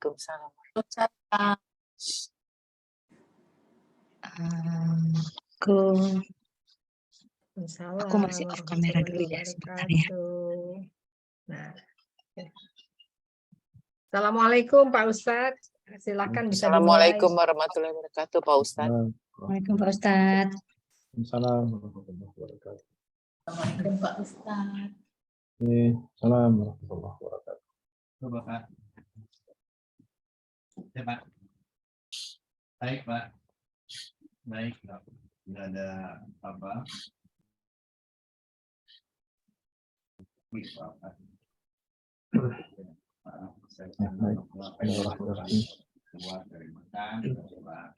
Waalaikumsalam. Aku masih off kamera dulu ya sebentar ya. Nah, Assalamualaikum Pak Ustadz. Silakan bisa dimulai. Assalamualaikum warahmatullahi wabarakatuh, Pak Ustadz. Waalaikumsalam Pak Ustadz. Assalamualaikum warahmatullahi wabarakatuh. Assalamualaikum Pak Ustadz. Assalamualaikum warahmatullahi wabarakatuh. Coba Pak. Ya Pak. Baik Pak. Baik Pak. Tidak ada apa. Bismillahirrahmanirrahim. Keluar dari makan, coba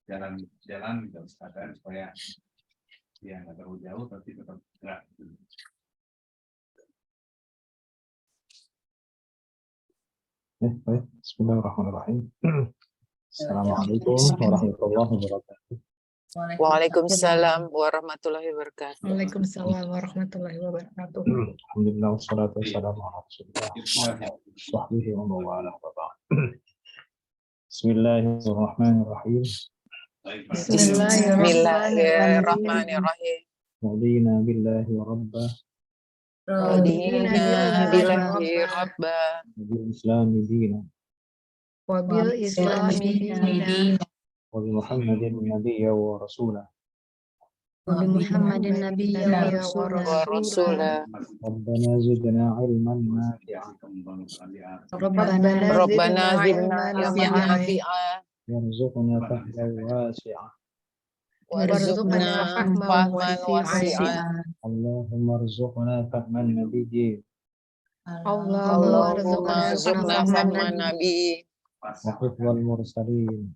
jalan-jalan kita usahakan supaya ya nggak terlalu jauh tapi tetap gerak. Baik. Bismillahirrahmanirrahim. Assalamualaikum warahmatullahi wabarakatuh. Waalaikumsalam warahmatullahi wabarakatuh. Waalaikumsalam warahmatullahi wabarakatuh. Alhamdulillah wassalatu wassalamu ala Rasulillah sahbihi wa mawala wa ba'd. Bismillahirrahmanirrahim. Bismillahirrahmanirrahim. Radina billahi rabbah Radina billahi rabba wa bil islami dinan Wabil islami dina. wa bi Muhammadin nabiyya wa rasulah. Nabi Muhammadin Nabi wa Rasulullah. rasulah. Rabbana zidna ilman nafi'an Rabbana zidna ilman nafi'a warzuqna fahman wasi'an. warzuqna fahman wasi'a. Allahumma arzuqna fahman nabiyyin Allahumma rzuqna fahman nabi wa hifdzal mursalin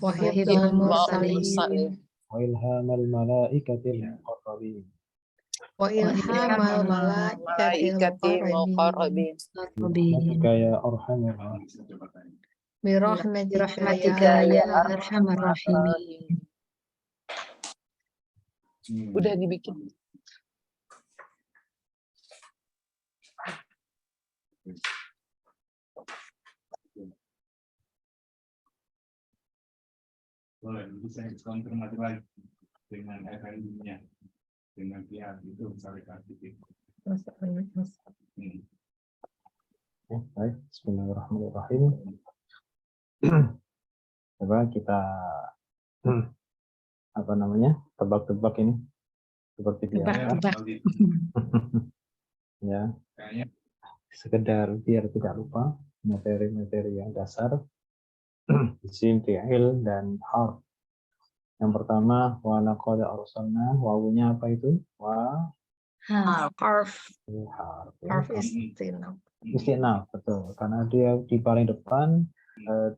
Wahidul mursalin wa ilhamal malaikatil muqarrabin. wa ilhamal malaikati muqarrabin. Bika ya arhamar rahimin. birahmatika Ya Arhamar Rahimin. Udah dibikin. Boleh, nanti saya konfirmasi lagi dengan FNB-nya, dengan pihak itu misalnya kasih. Baik, bismillahirrahmanirrahim. Coba kita tebak-tebak ini seperti biasa ya, Kayaknya sekedar biar tidak lupa materi-materi yang dasar. Isim, fi'il, dan harf. Yang pertama, wa laqad arsalna, wawunya apa itu? Harf Harf ya. istinaf. Istinaf, betul. Karena dia di paling depan,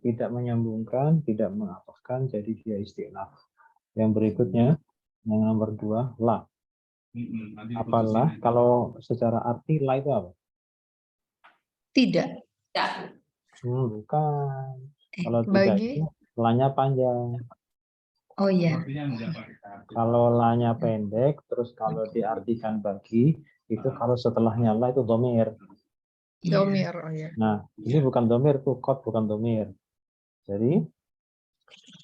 tidak menyambungkan, tidak mengatofkan, jadi dia istinaf. Yang berikutnya, yang nomor 2, la. Apalah? Kalau secara arti, la itu apa? Tidak. Bukan. Kalau tidak Bagi. itu, la-nya panjang. Oh iya. Kalau la-nya pendek, terus kalau diartikan bagi, itu kalau setelahnya la itu domir. Domir, oh ya. Nah, ini bukan domir, tuh qad bukan domir. Jadi,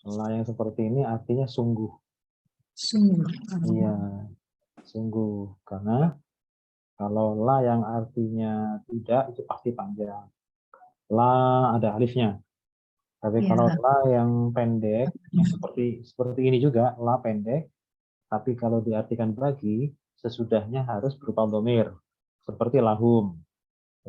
la yang seperti ini artinya sungguh. Sungguh. Iya, sungguh. Karena kalau la yang artinya tidak, itu pasti panjang. La ada alifnya. Tapi Ya. kalau la yang pendek, seperti ini juga, la pendek, tapi kalau diartikan bagi, sesudahnya harus berupa domir. Seperti lahum,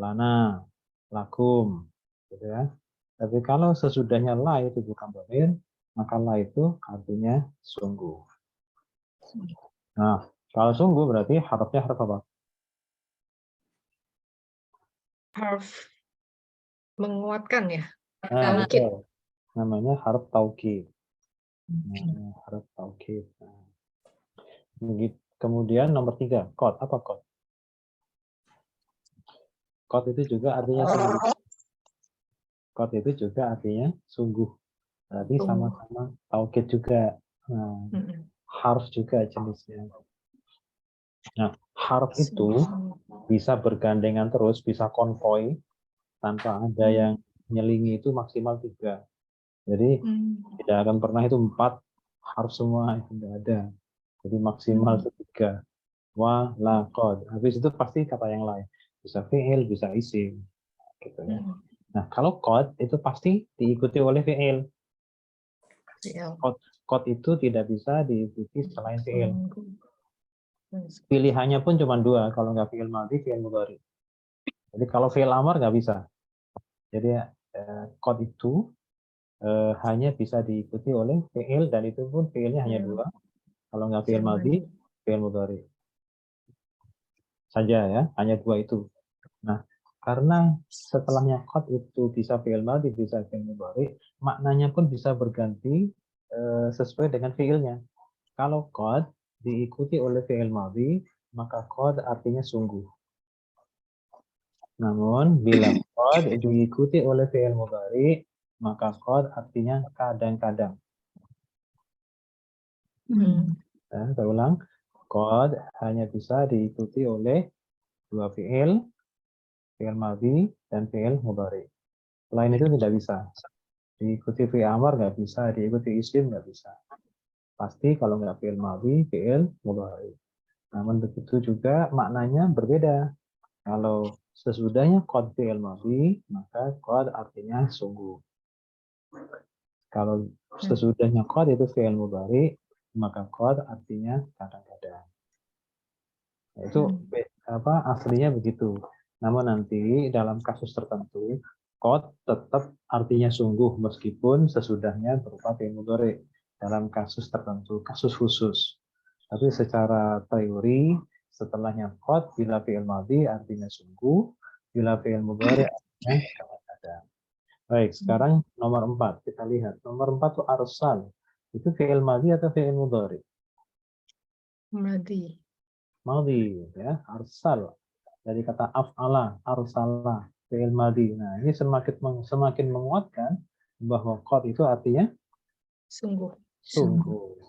lana, lakum. Gitu ya. Tapi kalau sesudahnya la itu bukan domir, maka la itu artinya sungguh. Nah, kalau sungguh berarti harfnya harf apa? Harf menguatkan ya. Nah, Taukid. betul. Namanya harf taukid. Harf taukid. Kemudian nomor 3, qad. Apa qad? Qad itu juga artinya sungguh. Qad itu juga artinya sungguh. Berarti sama-sama taukid juga. Nah, harf juga jenisnya. Nah, harf itu bisa bergandengan terus, bisa konvoi tanpa ada yang nyelingi itu maksimal 3. Jadi tidak akan pernah itu 4 harus semua, itu enggak ada. Jadi maksimal 3. Wa, la, qad. Habis itu pasti kata yang lain. Bisa fi'il, bisa isim. Gitu ya. Nah, kalau qad itu pasti diikuti oleh fi'il. Qad itu tidak bisa diikuti selain fi'il. Pilihannya pun cuma 2. Kalau nggak fi'il madhi, fi'il mudhari. Jadi kalau fi'il amar nggak bisa. Jadi qad itu hanya bisa diikuti oleh fi'il, dan itu pun fi'ilnya hanya 2. Kalau nggak fi'il madhi, fi'il mudhari saja ya, hanya 2 itu. Nah, karena setelahnya qad itu bisa fi'il madhi, bisa fi'il mudhari, maknanya pun bisa berganti sesuai dengan fi'ilnya. Kalau qad diikuti oleh fi'il madhi, maka qad artinya sungguh. Namun bila qad diikuti oleh fi'il mudhari, maka qad artinya kadang-kadang. Saya ulang, qad hanya bisa diikuti oleh 2 fi'il, fi'il madhi dan fi'il mudhari. Selain itu tidak bisa. Diikuti fi'il amar nggak bisa, diikuti isim nggak bisa. Pasti kalau nggak fi'il madhi, fi'il mudhari. Namun begitu juga maknanya berbeda. Kalau sesudahnya qad fi'il madhi, maka qad artinya sungguh. Kalau sesudahnya qad itu fi'il mudhari, maka qad artinya kadang-kadang. Itu aslinya begitu. Namun nanti dalam kasus tertentu qad tetap artinya sungguh meskipun sesudahnya berupa fi'il mudhari dalam kasus tertentu, kasus khusus. Tapi secara teori setelahnya qad bila fi'il madhi artinya sungguh, bila fi'il mudhari artinya kadang-kadang. Baik, sekarang nomor 4 kita lihat. Nomor 4 itu arsal. Itu fi'il madhi atau fi'il mudhari? Madhi. Madhi ya, arsal. Dari kata af'ala, arsala, fi'il madhi. Nah, ini semakin menguatkan bahwa qad itu artinya Sungguh. sungguh.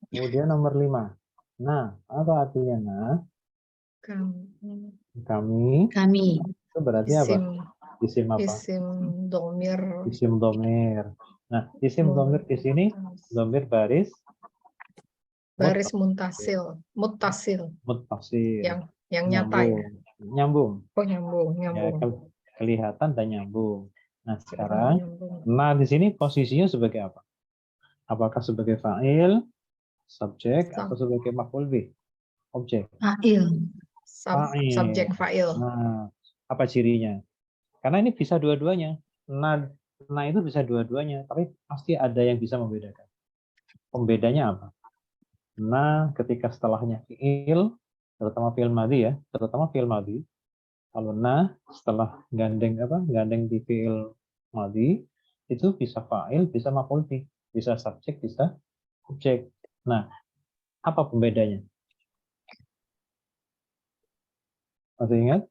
Kemudian nomor 5. Nah, apa artinya nah? Kami. Itu berarti apa? Isim apa? Isim domir. Isim domir. Nah, isim domir di sini domir baris Muttasil. Muttasil. Yang nyata ya. Nyambung. Oh, nyambung. Ya, kelihatan dan nyambung. Nah, sekarang nah di sini posisinya sebagai apa? Apakah sebagai fa'il, subjek, atau sebagai maf'ul bih? Objek. Fa'il. Subjek fa'il. Nah, apa cirinya? Karena ini bisa dua-duanya. Nah itu bisa dua-duanya, tapi pasti ada yang bisa membedakan. Pembedanya apa? Nah, ketika setelahnya fi'il, terutama fi'il madhi ya, terutama fi'il madhi. Kalau nah setelah gandeng di fi'il madhi, itu bisa fa'il, bisa maf'ul bih, bisa subjek, bisa objek. Nah, apa pembedanya? Masih ingat?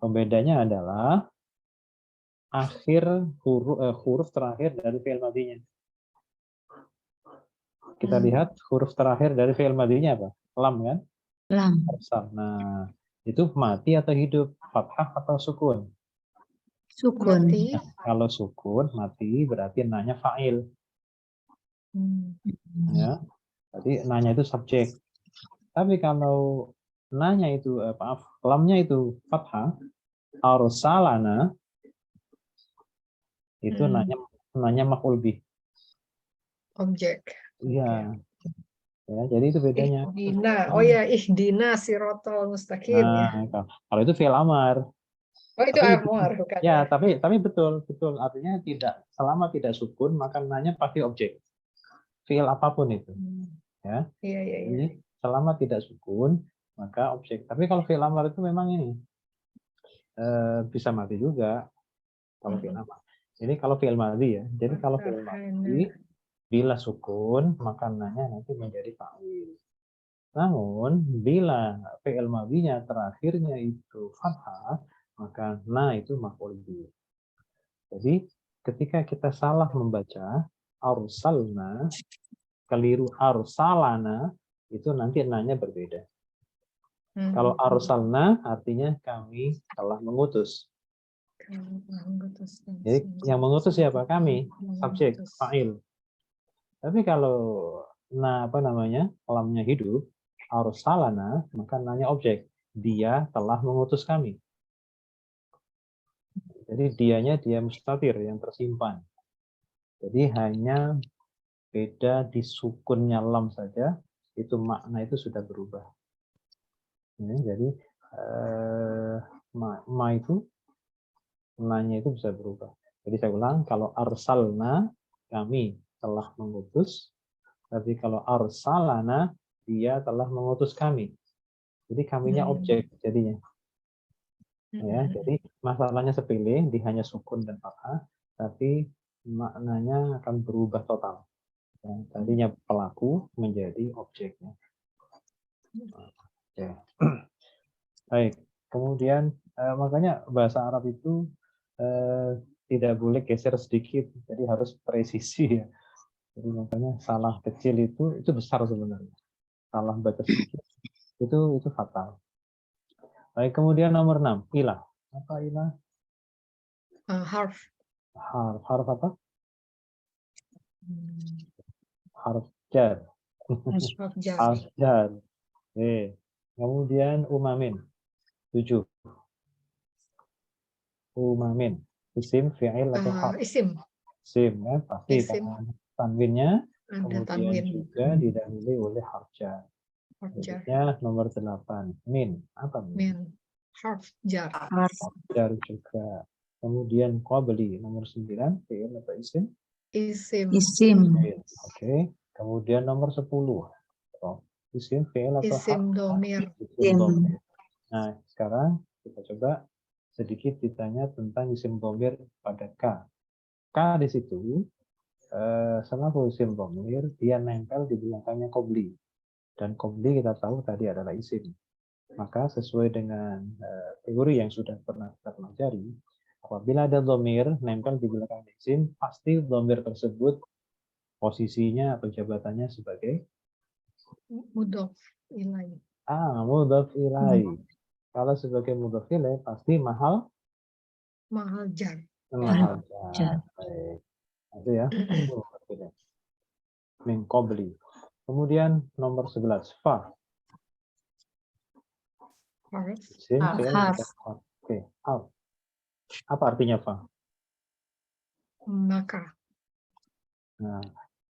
Pembedanya adalah huruf terakhir dari fi'il madhinya. Kita lihat huruf terakhir dari fi'il madhinya apa? Lam kan? Lam. Nah, itu mati atau hidup? Fathah atau sukun? Sukun. Mati. Nah, kalau sukun, mati berarti nanya fa'il. Ya, berarti nanya itu subjek. Tapi kalau nanya itu, lamnya itu fathah, arsalana, itu nanya maf'ul bih. Objek. Iya. Ya, jadi itu bedanya. Ihdina. Oh ya, ihdina sirotol mustaqim ya. Nah, kalau itu fi'il amar. Oh, itu amar bukan Ya, tapi betul artinya tidak, selama tidak sukun maka nanya pasti objek. Fi'il apapun itu. Ya. Iya. Jadi selama tidak sukun maka objek. Tapi kalau fi'il amar itu memang ini bisa mati juga kalau fi'il amar. Jadi kalau fi'il madhi ya. Jadi kalau fi'il madhi bila sukun maka nanya nanti menjadi fa'il. Namun bila fi'il madhinya terakhirnya itu fathah, maka na itu maf'ul bih. Jadi ketika kita salah membaca arsalna, keliru arsalana, itu nanti nanya berbeda. Kalau arsalna artinya kami telah mengutus. Jadi yang mengutus siapa? Kami, subjek, fa'il. Tapi kalau kalamnya hidup, arsalana, maka nanya objek. Dia telah mengutus kami. Jadi dia mustatir yang tersimpan. Jadi hanya beda di sukunnya lam saja, itu makna itu sudah berubah. Ya, jadi ma itu nanya itu bisa berubah. Jadi saya ulang, kalau arsalna kami telah mengutus, tapi kalau arsalana dia telah mengutus kami. Jadi kaminya objek jadinya. Ya, jadi masalahnya sepele, di hanya sukun dan fathah, tapi maknanya akan berubah total. Ya, tadinya pelaku menjadi objeknya. Oke. Baik. Kemudian makanya bahasa Arab itu tidak boleh geser sedikit, jadi harus presisi ya. Jadi makanya salah kecil itu besar sebenarnya. Salah baca sedikit itu fatal. Baik, kemudian nomor 6, ilah. Apa ilah? Harf. Harf apa? Harf jar. Harf jar. Harf jar. Oke. Kemudian umamin. 7. Umamin. Isim, fi'il atau harf? Isim. Isim, ya, pasti Isim. tanwinnya. Ada Kemudian tanwin. juga didahului oleh harf jar. Harf jar. Berikutnya nomor 8. Min. Apa min? Min. Harf jar. Harf jar juga. Kemudian qabli nomor 9. Fi'il atau isim? Isim. Oke. Kemudian nomor 10. Isim, fi'il atau Isim harf? domir. Isim domir. Nah, sekarang kita coba sedikit ditanya tentang isim domir pada K. K di situ, selalu isim domir, dia nempel di belakangnya qabli. Dan qabli kita tahu tadi adalah isim. Maka sesuai dengan teori yang sudah pernah kita pelajari, apabila ada domir nempel di belakang isim, pasti domir tersebut posisinya atau jabatannya sebagai Mudhof ilaih. mudhof ilaih. Kalau sebagai mudhof ilaih pasti mahal jar. Mahal jar. Baik. Itu ya. Min qabli. Kemudian nomor 11, fa. Harf. Oke, harf. Apa artinya fa? Maka. Nah,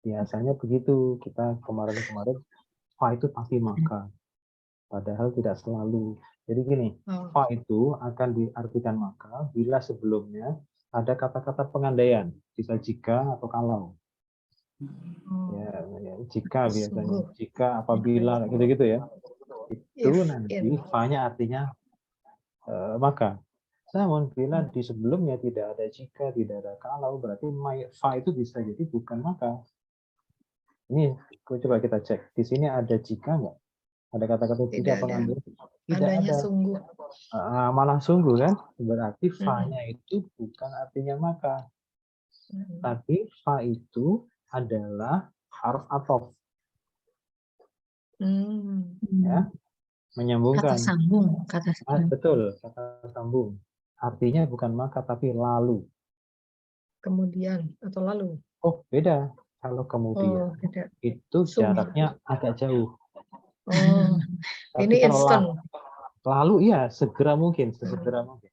biasanya begitu. Kita kemarin fa itu pasti maka. Padahal tidak selalu. Jadi gini, fa itu akan diartikan maka bila sebelumnya ada kata-kata pengandaian, bisa jika atau kalau. Ya, jika biasanya, jika, apabila, gitu-gitu ya. Itu nanti fa-nya artinya maka. Namun bila di sebelumnya tidak ada jika, tidak ada kalau, berarti fa itu bisa jadi bukan maka. Ini coba kita cek. Di sini ada jika nggak? Ada kata-kata jika pengambil? Tidak adanya ada. Sungguh. Malah sungguh kan? Berarti fa-nya itu bukan artinya maka. Tapi fa itu adalah harf atof. Ya, menyambungkan. Kata sambung. Betul, kata sambung. Artinya bukan maka tapi lalu. Kemudian atau lalu. Oh, beda. Kalau kemudian itu jaraknya agak jauh. Tapi ini instan. Lalu iya, segera mungkin, sesegera mungkin.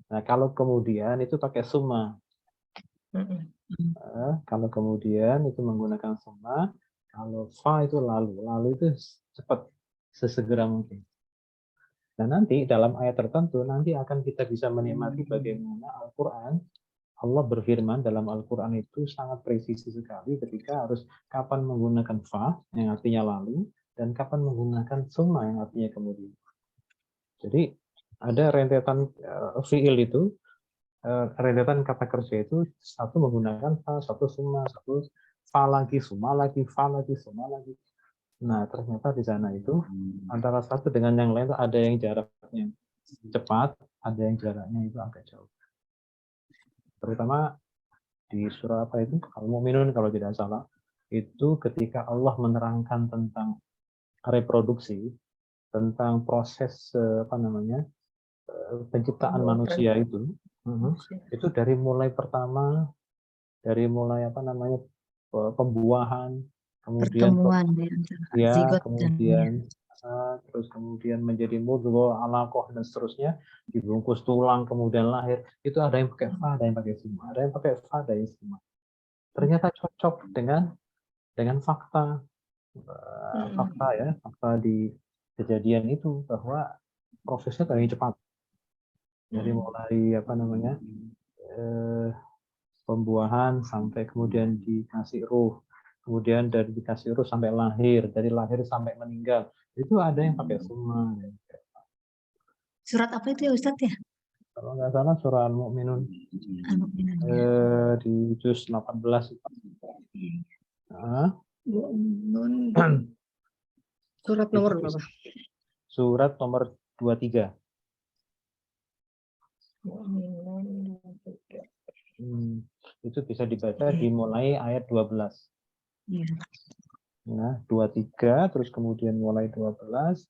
Nah, kalau kemudian itu pakai summa. Kalau kemudian itu menggunakan summa, kalau fa itu lalu itu cepat, sesegera mungkin. Dan nanti dalam ayat tertentu nanti akan kita bisa menikmati bagaimana Al-Qur'an, Allah berfirman dalam Al-Quran itu sangat presisi sekali ketika harus kapan menggunakan fa yang artinya lalu dan kapan menggunakan summa yang artinya kemudian. Jadi ada rentetan fiil itu, rentetan kata kerja itu satu menggunakan fa, satu summa, satu fa lagi, summa lagi, fa lagi, summa lagi. Nah ternyata di sana itu antara satu dengan yang lain itu ada yang jaraknya cepat, ada yang jaraknya itu agak jauh. Terutama di surah apa itu, Al-Mu'minun kalau tidak salah, itu ketika Allah menerangkan tentang reproduksi, tentang proses penciptaan manusia itu dari mulai pertama, dari mulai apa namanya pembuahan, kemudian Pertemuan ya, antara ya, zigot dan kemudian terus kemudian menjadi mudghah, alaqah dan seterusnya, dibungkus tulang kemudian lahir. Itu ada yang pakai fa, ada yang pakai summa, ada yang pakai fa, ada yang summa. Ternyata cocok dengan fakta ya, fakta di kejadian itu bahwa prosesnya paling cepat. Dari mulai apa namanya pembuahan sampai kemudian dikasih ruh, kemudian dari dikasih ruh sampai lahir, dari lahir sampai meninggal, itu ada yang pakai summa. surat apa itu ya Ustadz ya? Kalau nggak salah surah Al-Mu'minun Al-Mu'minun. di juz 18. Surat nomor berapa? Surat nomor 23. Itu bisa dibaca dimulai ayat 12. Iya. Nah, 23 terus kemudian mulai 12.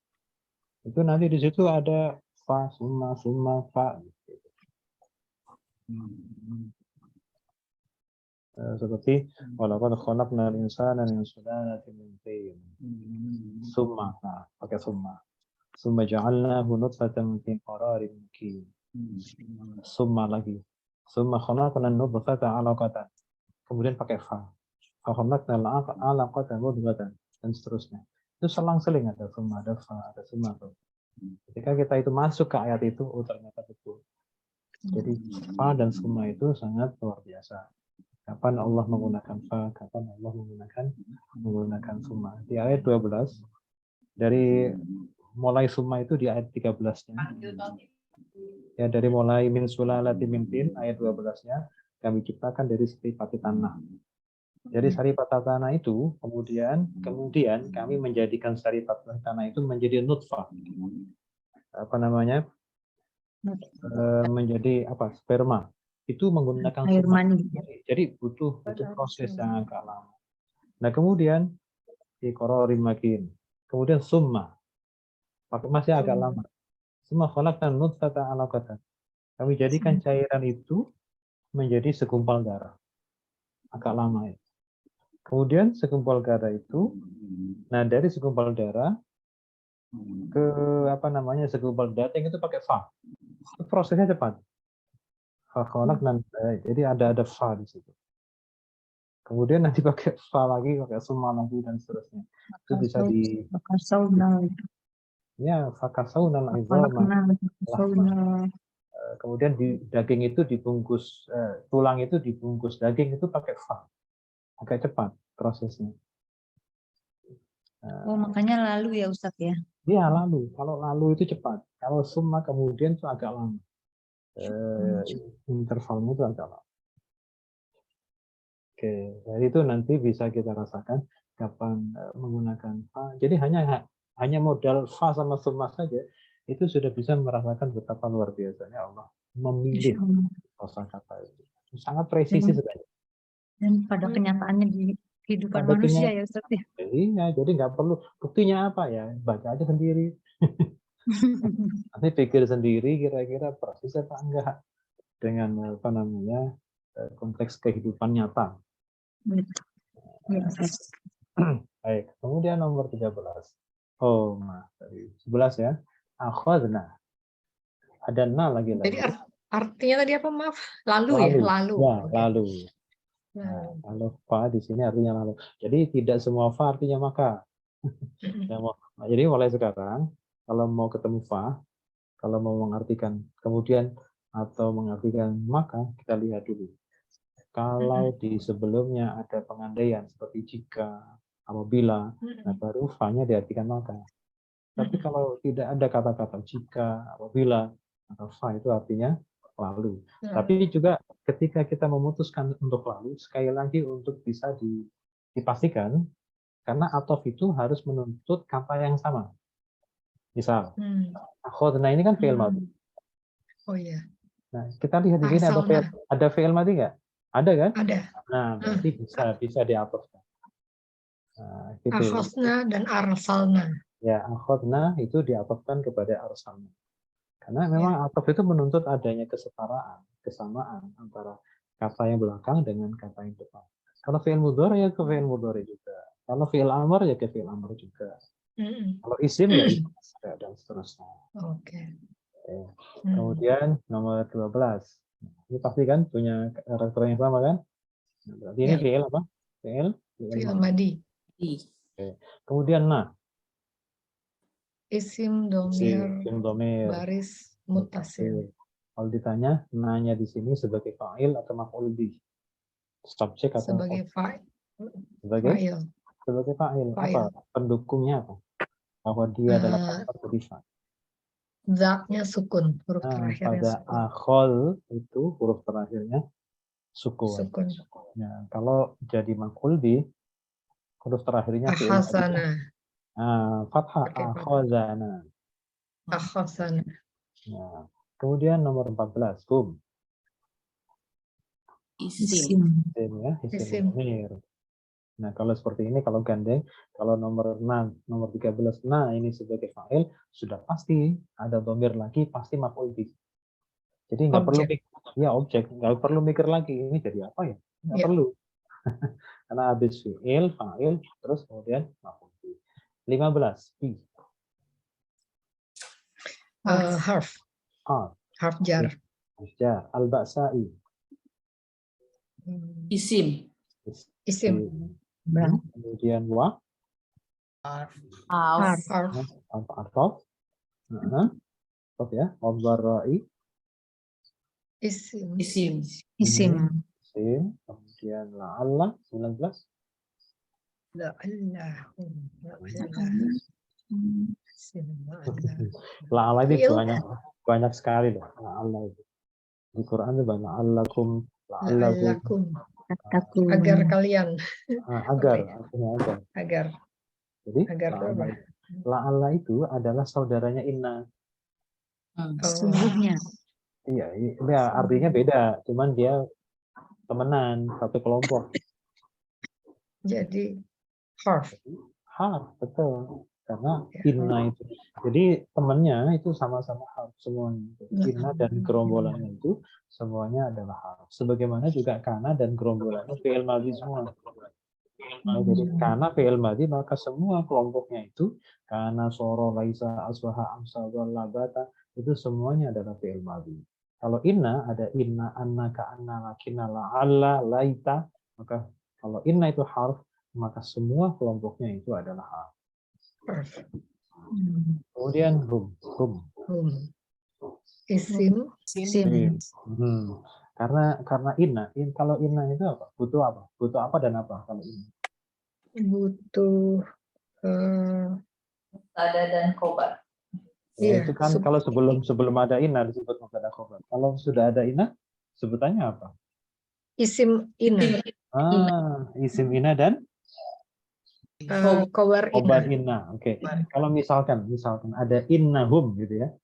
Itu nanti di situ ada fa, summa, fa. Seperti walaqad khalaqnal insana min sulalatin min tin. Summa, pakai summa. Summa ja'alnahu nutfatan fi qararin makin. Summa lagi. Summa khalaqnan nutfata 'alaqatan. Kemudian pakai fa. Fa khalaqnal 'alaqata mudghatan dan seterusnya. Itu selang-seling ada summa, ada fa, ada summa. Ketika kita itu masuk ke ayat itu, ternyata betul. Jadi fa dan summa itu sangat luar biasa. Kapan Allah menggunakan fa, kapan Allah menggunakan summa. Di ayat 12, dari mulai summa itu di ayat 13-nya. Ya, dari mulai min sulalati min tin, ayat 12-nya, kami ciptakan dari saripati tanah. Jadi saripati tanah itu, kemudian kami menjadikan saripati tanah itu menjadi nutfah. Apa namanya? Menjadi apa? Sperma. Itu menggunakan Air summa. mani. Jadi butuh proses yang agak lama. Nah, kemudian di qararin makin. Kemudian summa. Masih agak lama. Summa khalaqna nutfata 'alaqatan. Kami jadikan cairan itu menjadi segumpal darah. Agak lama ya. Kemudian segumpal darah itu, nah dari segumpal darah ke apa namanya segumpal daging itu pakai fa. Prosesnya cepat. Jadi ada fa di situ. Kemudian nanti pakai fa lagi, pakai summa lagi dan seterusnya. Itu bisa di ya fakasaunal izama. Kemudian di daging itu dibungkus tulang itu dibungkus daging itu pakai fa. Agak cepat prosesnya. Oh, makanya lalu ya Ustadz ya. Iya, lalu. Kalau lalu itu cepat. Kalau summa kemudian itu agak lama. Intervalnya itu agak lama. Oke, jadi itu nanti bisa kita rasakan kapan menggunakan fa. Jadi hanya modal fa sama summa saja itu sudah bisa merasakan betapa luar biasanya Allah memilih kosakata itu. Sangat presisi sekali. Dan pada kenyataannya di kehidupan manusia ya Ustadz ya. Iya, jadi nggak perlu buktinya apa ya, baca aja sendiri. Nanti pikir sendiri kira-kira persis apa enggak dengan apa namanya konteks kehidupan nyata. Baik, kemudian nomor 13. Oh, tadi 11 ya. Akhadna. Ada na lagi. Jadi artinya tadi apa, maaf? Lalu. Ya, lalu. Ya, lalu. Nah, kalau fa di sini artinya lalu. Jadi tidak semua fa artinya maka. Jadi mulai sekarang kalau mau ketemu fa, kalau mau mengartikan kemudian atau mengartikan maka, kita lihat dulu. Kalau di sebelumnya ada pengandaian seperti jika, apabila, nah baru fa-nya diartikan maka. Tapi kalau tidak ada kata-kata jika, apabila, atau fa itu artinya lalu. Tapi juga ketika kita memutuskan untuk lalu, sekali lagi untuk bisa dipastikan, karena atof itu harus menuntut kata yang sama. Misal, akhadna ini kan fi'il madhi. Oh iya. Nah, kita lihat di sini ada fi'il madhi nggak? Ada kan? Ada. Nah, berarti bisa diatofkan. Nah, gitu. Akhadna dan arsalna. Ya, akhadna itu diatofkan kepada arsalna. Karena memang ataf itu menuntut adanya kesetaraan, kesamaan antara kata yang belakang dengan kata yang depan. Kalau fi'il mudhari ya ke fi'il mudhari juga. Kalau fi'il amr ya ke fi'il amr juga. Kalau isim ya isim juga, dan seterusnya. Oke. Oke. Kemudian nomor 12. Ini pasti kan punya karakter yang sama kan? Nah, berarti ini Ya. fi'il apa? Fi'il Fi'il madhi. madi. Oke. Kemudian nah, Isim domir isim dhamir baris mutasil. Kalau ditanya, nanya di sini sebagai fa'il atau maf'ul bih? Subjek atau Sebagai sebagai fa'il. sebagai fa'il. Fa'il. Apa pendukungnya apa? Bahwa dia adalah faktor kedifat. Zatnya sukun, huruf terakhirnya Pada sukun. akhol itu huruf terakhirnya sukun. Sukun. Nah, kalau jadi maf'ul bih, huruf terakhirnya fi'il madhi. Ahasana. Fathah Pakai fathah. akhazana. Ahasana. Nah, kemudian nomor 14, hum. Isim. Isim ya, Isim. isim dhamir. Nah, kalau seperti ini, kalau gandeng, kalau nomor 6, nomor 13, nah ini sebagai fa'il, sudah pasti ada dhamir lagi, pasti maf'ul bih. Jadi nggak perlu Objek. ya objek, nggak perlu mikir lagi, ini jadi apa ya? Nggak Ya. perlu. Karena habis fi'il, fa'il, terus kemudian maf'ul bih. 15, bi. Harf. Harf jar. Ya, al-ba'sa'i. Isim. Isim. Kemudian wa, Harf. araf. Araf ya, al-dharra'i. Isim. Isim. Isim. Kemudian la'alla, 19. La'allahu. La'alla ini Fi'il. banyak sekali loh. La'alla itu. Di Quran itu banyak la'allakum, la'allakum. La'allakum. Agar kalian. Agar, Apa ya? artinya agar. Agar. Jadi Agar apa? la'alla itu adalah saudaranya inna. Sesungguhnya. Iya, ya, artinya beda, cuman dia temenan, satu kelompok. Jadi harf. Betul. Karena inna itu. Jadi temannya itu sama-sama harf semuanya. Inna dan gerombolannya itu semuanya adalah harf. Sebagaimana juga kana dan gerombolannya fi'il madhi semua. Nah, jadi kana fi'il madhi, maka semua kelompoknya itu kana, soro, laisa, aswaha, amsa, dhalla, bata, itu semuanya adalah fi'il madhi. Kalau inna ada inna, anna, ka'anna, lakinna, la'alla, laita, maka kalau inna itu harf, maka semua kelompoknya itu adalah harf. Kemudian hum. Isim. Karena inna, kalau inna itu apa? Butuh apa? Butuh apa dan apa kalau inna? Butuh Ada dan khobar. iya, Itu kan kalau sebelum ada inna disebut mubtada khobar. Kalau sudah ada inna, sebutannya apa? isim ina. Isim inna dan Khobar khobar ina. inna. Oke. Kalau misalkan ada innahum gitu ya.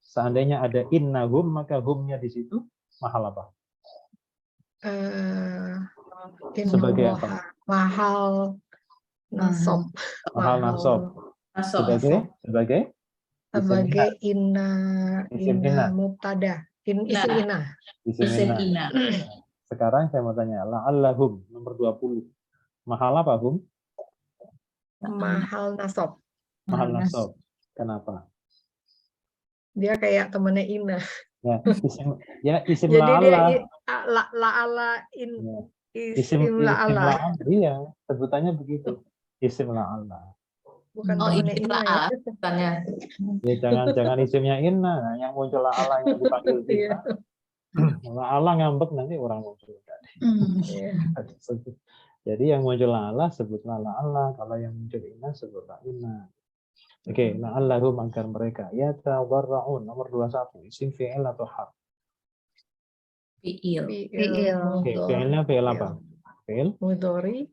Seandainya ada innahum, maka humnya di situ mahal apa? Sebagai apa? Mahal nasab. Mahal nasab. Sebagai inna mubtada. Isim ina. Isim ina. Sekarang saya mau tanya, la'allahum nomor 20. Mahal apa hum? Mahal nasab. Mahal nasab. Kenapa? Dia kayak temennya ina. Ya, isim Jadi la'alla. dia la'ala Isim la'ala. Iya, sebutannya begitu. Isim la'alla. Bukan temennya isim ina ya. Bukannya. Ya jangan isimnya inna, yang muncul la'alla yang dipanggil kita. La'alla ngambek nanti orang muncul. Jadi yang muncul la'alla sebutlah la'alla, kalau yang muncul inna sebutlah inna. Oke, la'allahum agar mereka ya tawarra'un nomor 21, isim fi'il atau harf? Fi'il. Oke, fi'ilnya fi'il apa? Fi'il Mudhari.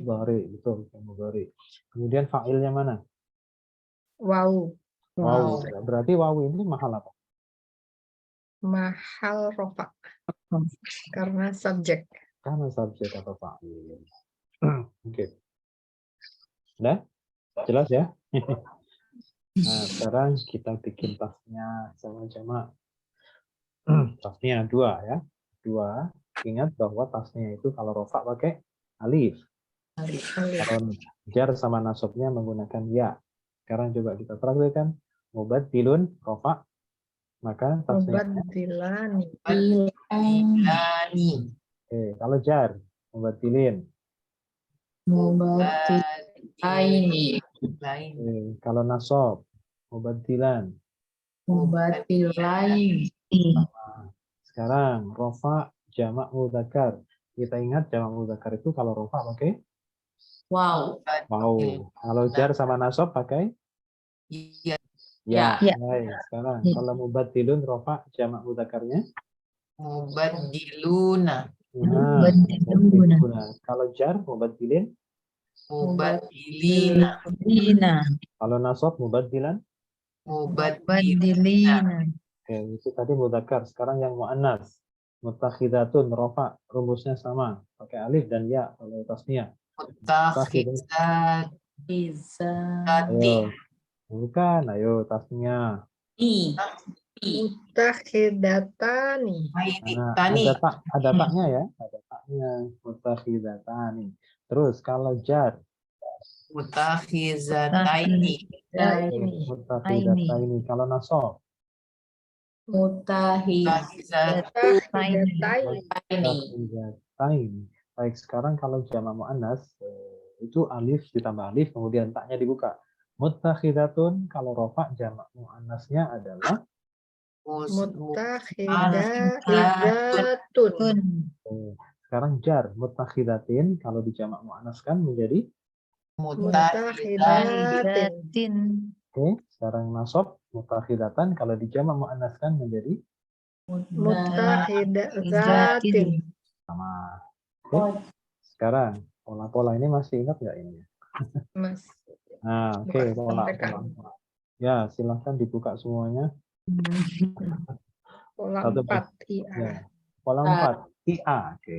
mudhari, betul, mudhari. Kemudian fa'ilnya mana? Wawu. Wawu. Berarti wawu ini mahal apa? Mahal rofa. Karena subjek. Karena subjek atau fa'il. Oke. Udah? Jelas ya? Nah, sekarang kita bikin tasnya sama-sama. Tasnya 2 ya. 2. Ingat bahwa tasnya itu kalau rofa pakai alif. Kalau jar sama nasabnya menggunakan ya. Sekarang coba kita praktekkan. Mubaddilun rofa. Maka tasnya. Mubaddilani. Ilani. Kalau jar mubaddilin. Mubatilaini. Kalau nasab mubaddilan. Mubatilaini. Sekarang rofa jamak mudzakkar. Kita ingat jamak mudzakkar itu kalau rofa pakai Wow. mau. Kalau jar sama nasab pakai Iya. ya. Ya. Baik. Sekarang kalau mubaddilun rofa jamak mudzakarnya Mubaddiluna. nah, mubaddiluna. Kalau jar mubaddilin, Mubaddilina. kalau nasab mubaddilan. Mubaddilina. Oke, itu tadi mudzakar. Sekarang yang muannas. Mutakhidatun rofa rumusnya sama, pakai alif dan ya kalau tasnya. Mutakhidzati. Bukan, ayo tasnya. Mutakhidatani. Nah, Tani. ada taknya ya, ada taknya. Mutakhidatani. Terus kalau jar Mutakhizataini. mutakhidataini. Kalau nasab Mutakhizataini. mutakhidataini. Baik, sekarang kalau jamak muannas itu alif ditambah alif kemudian taknya dibuka. Mutakhidatun kalau rofa jamak muannasnya adalah Mutakhidatun. sekarang jar mutakhidatin kalau dijamak muannaskan menjadi Mutakhidatin. oke, sekarang nasab mutakhidatan kalau dijamak muannaskan menjadi Mutakhidatin. sama. Oke. Sekarang pola-pola ini masih ingat nggak ini? Mas. Nah, oke, pola. Ya, silahkan dibuka semuanya. Pola Satu 4 ya. Pola 4 IA, oke.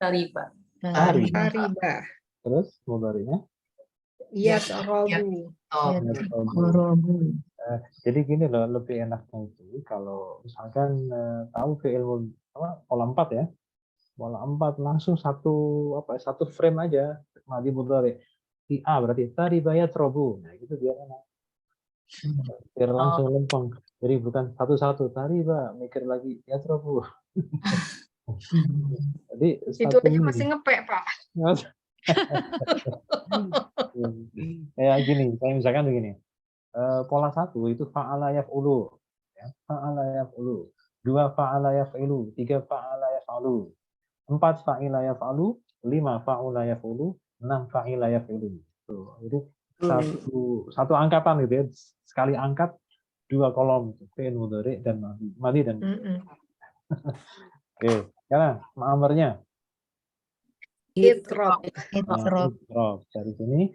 Tariba. Tariba. Terus mudhari'nya? Yasrobu. Jadi gini loh, lebih enaknya itu kalau misalkan tahu ke ilmu pola 4 ya. Pola 4 langsung satu frame aja madi mudhari. IA berarti taribayat robu. Nah, gitu biar enak. Biar langsung lempeng. Jadi bukan satu-satu tariba, mikir lagi ya robu. Jadi Itu aja masih ngepek, Pak. Kayak gini, kayak misalkan begini. Pola 1 itu fa'ala yaf'ulu. Ya, fa'ala yaf'ulu. 2 fa'ala yaf'ilu, 3 fa'ala yaf'alu. 4 fa'ila yaf'alu, 5 fa'ula yaf'ulu, 6 fa'ila yaf'ilu. Tuh, itu satu angkatan gitu ya. Sekali angkat 2 kolom, fi'il mudhari dan madi dan Oke, sekarang ma'amarnya. Itrab. Itrab. Dari sini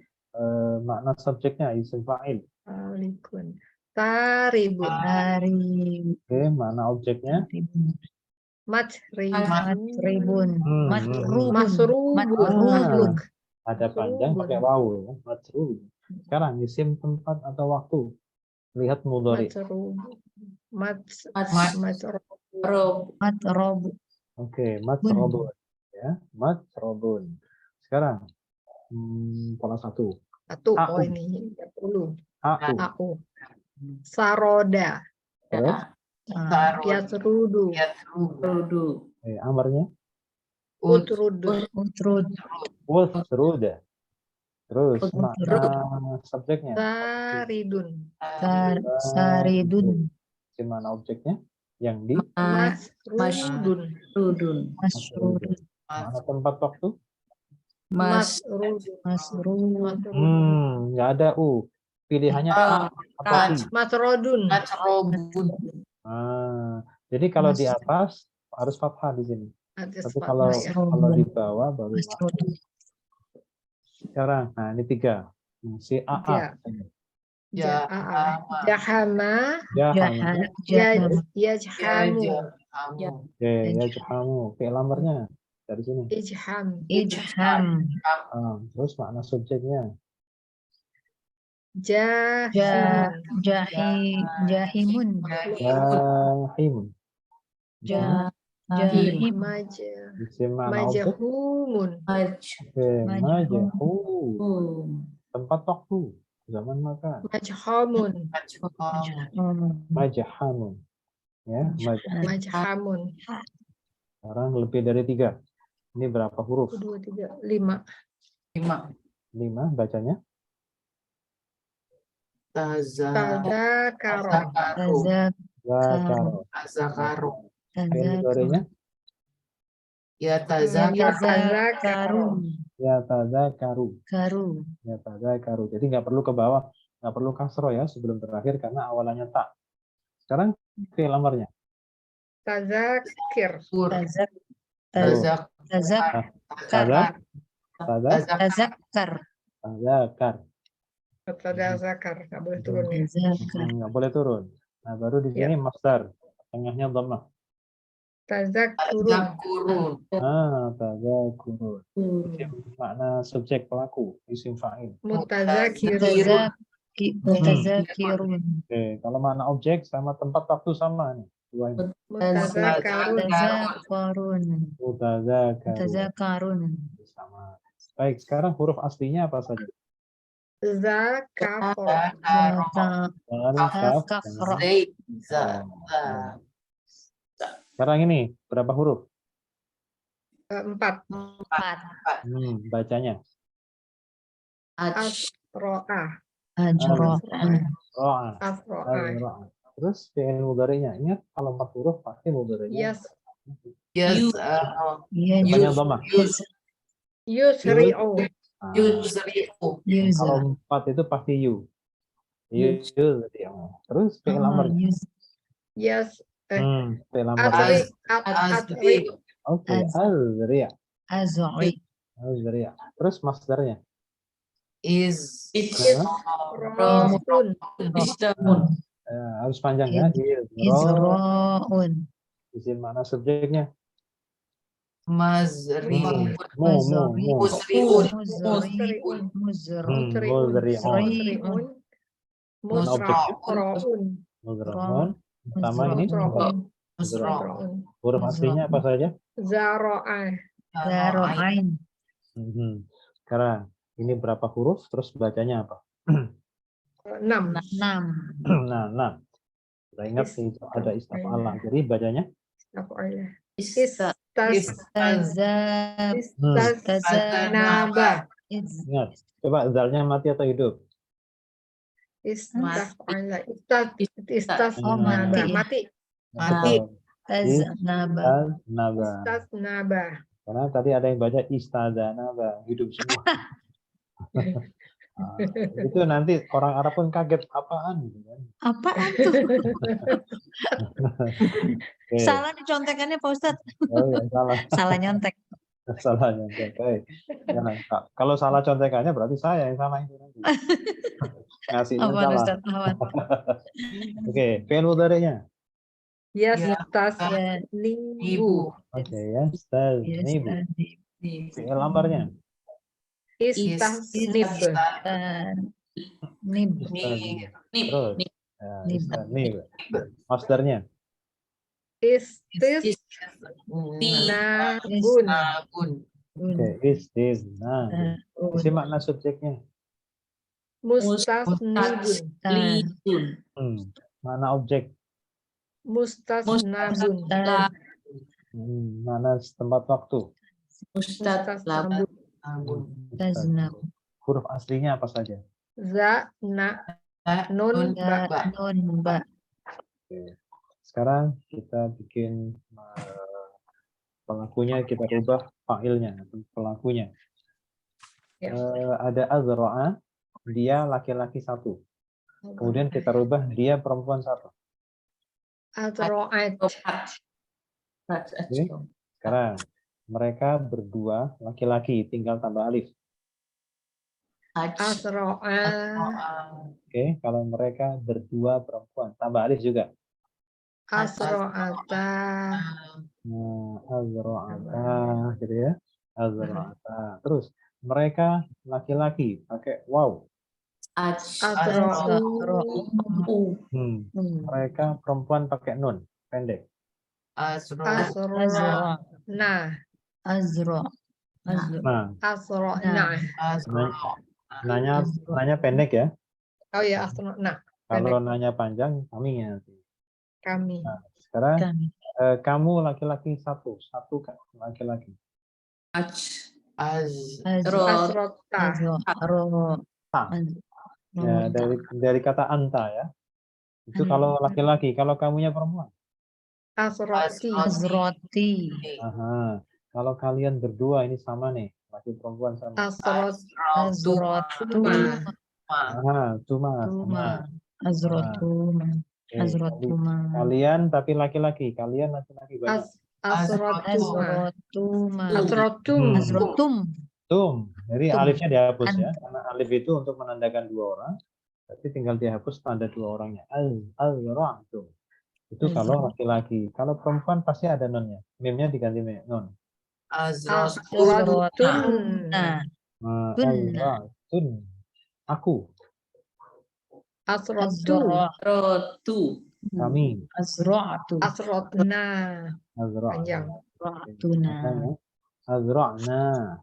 makna subjeknya isim fa'il. Alikun. Taribun. Oke, mana objeknya? Masribun. Masrubun. Ada panjang pakai wawu. Masrubun. Sekarang isim tempat atau waktu. Lihat mudhari. Oke, matrobun. Ya, matrobun. Sekarang pola 1. Oh ini 10. Au. Saroda. Terus? Yatrudu. Amarnya? Utrudu. Utruda. Terus makna subjeknya? Saridun. Mana objeknya? Yang di? Masrudun. Mana tempat waktu? Masrudun. Nggak ada U. Pilihannya A atau I. Masrodun. Jadi kalau di atas harus fathah di sini. Tapi kalau di bawah baru sekarang, nah ini 3. Si AA. Jahama. Yajhamu. Oke, yajhamu. Fi'il amarnya dari sini. Ijham. Terus makna subjeknya? Jahimun. Jahim. Jahim. Isim mana objek? Majahumun. Oke, majahu. Tempat waktu. Zaman makan. Majhamun. Majahamun. Ya, Majhamun. sekarang lebih dari 3. Ini berapa huruf? 1, 2, 3, 5. 5 bacanya. Tazakaro. Zakaro. Fi'il mudhari'nya Yatazakaru. yatadzakaru. Yatadzakaru. Jadi nggak perlu ke bawah, nggak perlu kasro ya sebelum terakhir karena awalannya tak. Sekarang fi'il amarnya. Tazakir. Tazak. Tazakkar. Tadzakar. Tazakar. Nggak boleh turun ya. Nggak boleh turun. Nah, baru di sini masdar. Tengahnya dhammah. Tazakurun. Tadzakurun. Makna subjek pelaku, isim fa'il. Mutazakirun. Mutazakirun. Oke, kalau makna objek sama tempat waktu sama nih. Dua ini. Mutazakarun. Mutadzakarun. Sama. Baik, sekarang huruf aslinya apa saja? Zakafro. Jangan kaf. Sekarang ini berapa huruf? 4. Bacanya. Asro'a. Ro'a. Asro'a. Terus fi'il mudhari'nya. Ingat kalau 4 huruf pasti mudhari'nya. Banyak dhammah. Yusri'u. Kalau 4 itu pasti you. Terus fi'il amarnya. Fi'il amarnya. Atri. Oke, al-zari'a. Azri. Al-zari'a. Terus masdarnya. Rohun. Harus panjang ya. Izra'un. Isim mana subjeknya? Mazri. Muzri'un. Musri'un. Musra'un. Muzra'un. Sama ini. Musra'un. Huruf aslinya apa saja? Zaro'a. Zara'ain. Sekarang ini berapa huruf? Terus bacanya apa? 6. Nah. Kita ingat itu ada istaf'ala. Jadi bacanya? Istazanaba. Ingat. Coba zalnya mati atau hidup? Istaf'ala. Mati. Istaznaba. Karena tadi ada yang baca istadzanaba, hidup semua. Itu nanti orang Arab pun kaget apaan gitu kan. Apaan tuh? Okay. Salah nih contekannya Pak Ustadz. Oh ya, salah. Salah nyontek. Salah nyontek. Jangan. Kalau salah contekannya berarti saya yang salah itu nanti. Ngasihnya salah. Oke, fi'il mudhari'nya. Yastasnibu. Oke, yastasnibu. Fi'il amarnya. Istasnib. Terus. Istasnib. Masdarnya. Istisnabun. Oke, istisnabun. Isi makna subjeknya. Mustasnibun. Mana objek? Mustasnabun. Mana tempat waktu? Mustasnabun. Huruf aslinya apa saja? Nun, ba. Sekarang kita bikin pelakunya, kita rubah fa'ilnya, pelakunya. Ada azra'a, dia laki-laki 1. Kemudian kita rubah dia perempuan 1. Azra'at. Oke. Sekarang mereka berdua laki-laki, tinggal tambah alif. Azra'a. Oke, kalau mereka berdua perempuan, tambah alif juga. Azra'ata. Azra'ata, gitu ya. Azra'ata. Terus mereka laki-laki pakai waw. Azra'u. Mereka perempuan pakai nun pendek. Azra'na. Nah, Azra'na. nanya pendek ya. Oh ya, Azra'na. Kalau nanya panjang kami nanti. Kami. Nah, sekarang kamu laki-laki satu laki-laki. Azrota. Ya, dari kata anta ya. Itu kalau laki-laki, kalau kamunya perempuan. Azroti. Aha. Kalau kalian berdua ini sama nih, laki perempuan sama. Azrotuma. Aha, cuma sama. Kalian tapi laki-laki, kalian laki-laki banyak. Azrotuma. Tum. Jadi alifnya dihapus ya, karena alif itu untuk menandakan dua orang. Tapi tinggal dihapus tanda dua orangnya. Al-ra'tum. Itu kalau laki-laki. Kalau perempuan pasti ada nonnya. Mimnya diganti non. Azrotun. Al-ra'tun. Aku. Azrotu. Kami. Azrotna. Azra'na. Panjang. Azra'na.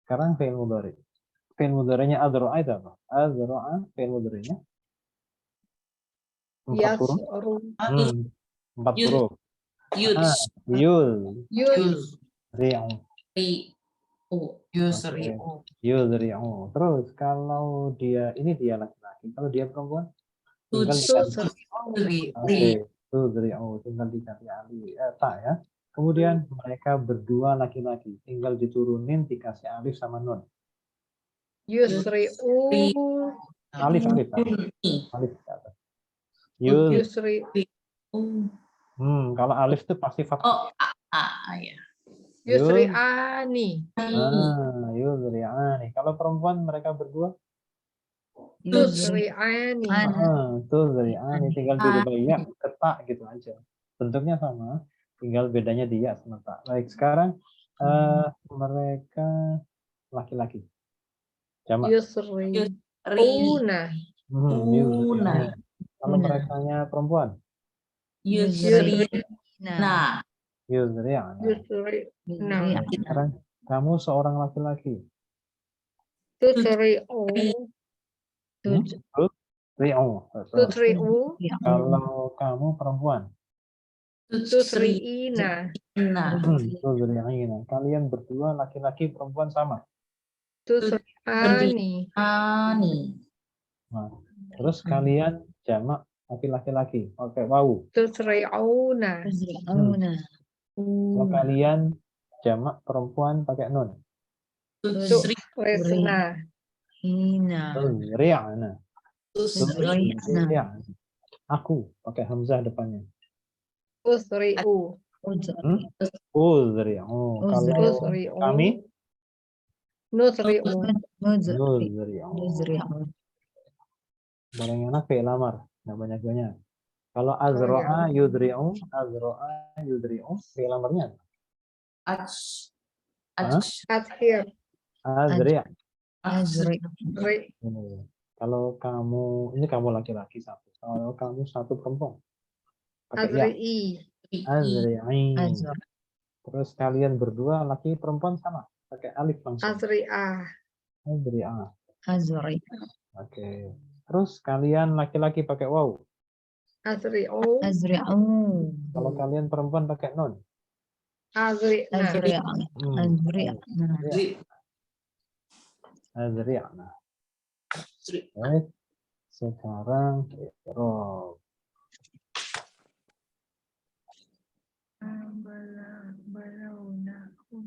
Sekarang fi'il mudhari. Fi'il mudhari'nya azra'a itu apa? Azra'a fi'il mudhari'nya 4 huruf. 4 huruf. Yuzri'u. Terus kalau dia ini dia laki-laki, kalau dia perempuan tinggal diganti alif ta ya. Kemudian mereka berdua laki-laki, tinggal diturunin dikasih alif sama nun. Yusri'u. Alif ke atas. Kalau alif itu pasti fathah. Yusri'ani. Yuzri'ani. Kalau perempuan mereka berdua Tusri'ani. Tuzri'ani. Tinggal dirubah ya ke ta gitu aja. Bentuknya sama, tinggal bedanya dia sama ta. Baik, sekarang mereka laki-laki. Jamak. Yusri'una. Yuzri'ani. Kalau merekanya perempuan? Yuzri'na. Sekarang kamu seorang laki-laki. Tutri'u. Kalau kamu perempuan? Tusri'ina. Kalian berdua laki-laki perempuan sama? Tusri'ani. Nah, terus kalian jamak laki-laki pakai wawu. Tusri'una. Kalau kalian jamak perempuan pakai nun. Tusri'na. Tuzri'na. Aku pakai hamzah depannya. Usri'u. Uzri'u. Kalau kami Nusri'u. Paling enak fi'il amar, nggak banyak-banyak. Kalau azra'a yudri'u, fi'il amarnya Adhir. azri'. Kalau kamu, ini kamu laki-laki satu. Kalau kamu satu perempuan, pakai ya. Azri'i. Terus kalian berdua laki perempuan sama, pakai alif langsung. Azri'ah. Oke. Terus kalian laki-laki pakai waw. Azri'u. Kalau kalian perempuan pakai nun. Azri'na. Azri'na. Baik. Sekarang roh.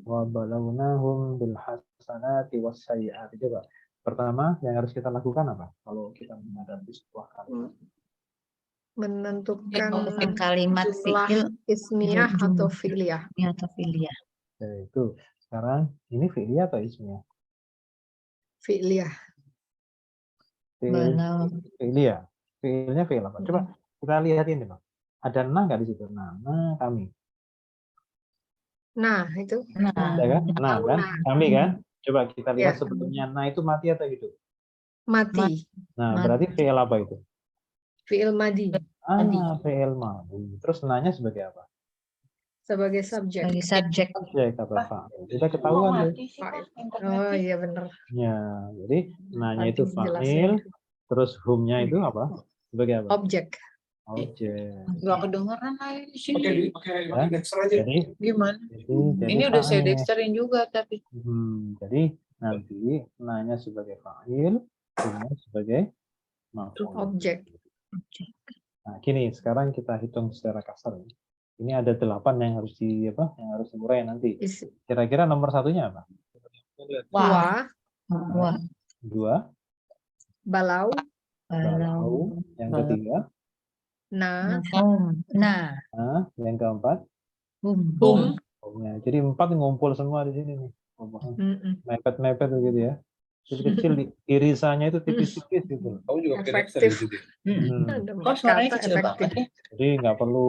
Wa balawnahum bil hasanati was sayyi'ati. Coba. Pertama yang harus kita lakukan apa? Kalau kita menghadapi sebuah kalimat. Menentukan kalimat fi'il ismiyah atau fi'liyah. Itu. Sekarang ini fi'liyah atau ismiyah? Fi'liyah. Fi'liyah. Fi'ilnya fi'il apa? Coba kita lihat ini loh. Ada nah nggak di situ? Nah, kami. Nah, itu. Ada kan? Nah kan? Kami kan? Coba kita lihat Ya. sebetulnya na itu mati atau hidup? Mati. Nah, Mati. berarti fi'il apa itu? Fi'il madi Fi'il madi. Terus nanya sebagai apa? sebagai subjek. Sebagai subjek. Subjek atau fa'il. Kita ketahuan tuh. Oh iya benar. Ya, jadi nanya itu Tadi jelasin. fa'il, terus hum-nya itu apa? Sebagai apa? Objek. Objek. Nggak kedengeran lagi di sini. Ya, jadi Gimana? jadi Ini udah saya fa'il. dexterin juga tapi. Jadi nanti nanya sebagai fa'il, humnya sebagai maf'ul. Objek. Nah, gini, sekarang kita hitung secara kasar. Ini ada 8 yang harus yang harus diurai nanti. Isi. Kira-kira nomor satunya apa? Wah. Wah. 2, Balau. balau. Yang ketiga, Nah. Nah. yang keempat, Hum. humnya. Jadi 4 ngumpul semua di sini nih. Mm-mm. Mepet-mepet begitu ya. Kecil-kecil, irisannya itu tipis-tipis gitu. Kamu juga pakai Dexter Efektif. di situ. Ada Kok empat suaranya kata kecil efektif. banget ya? Jadi nggak perlu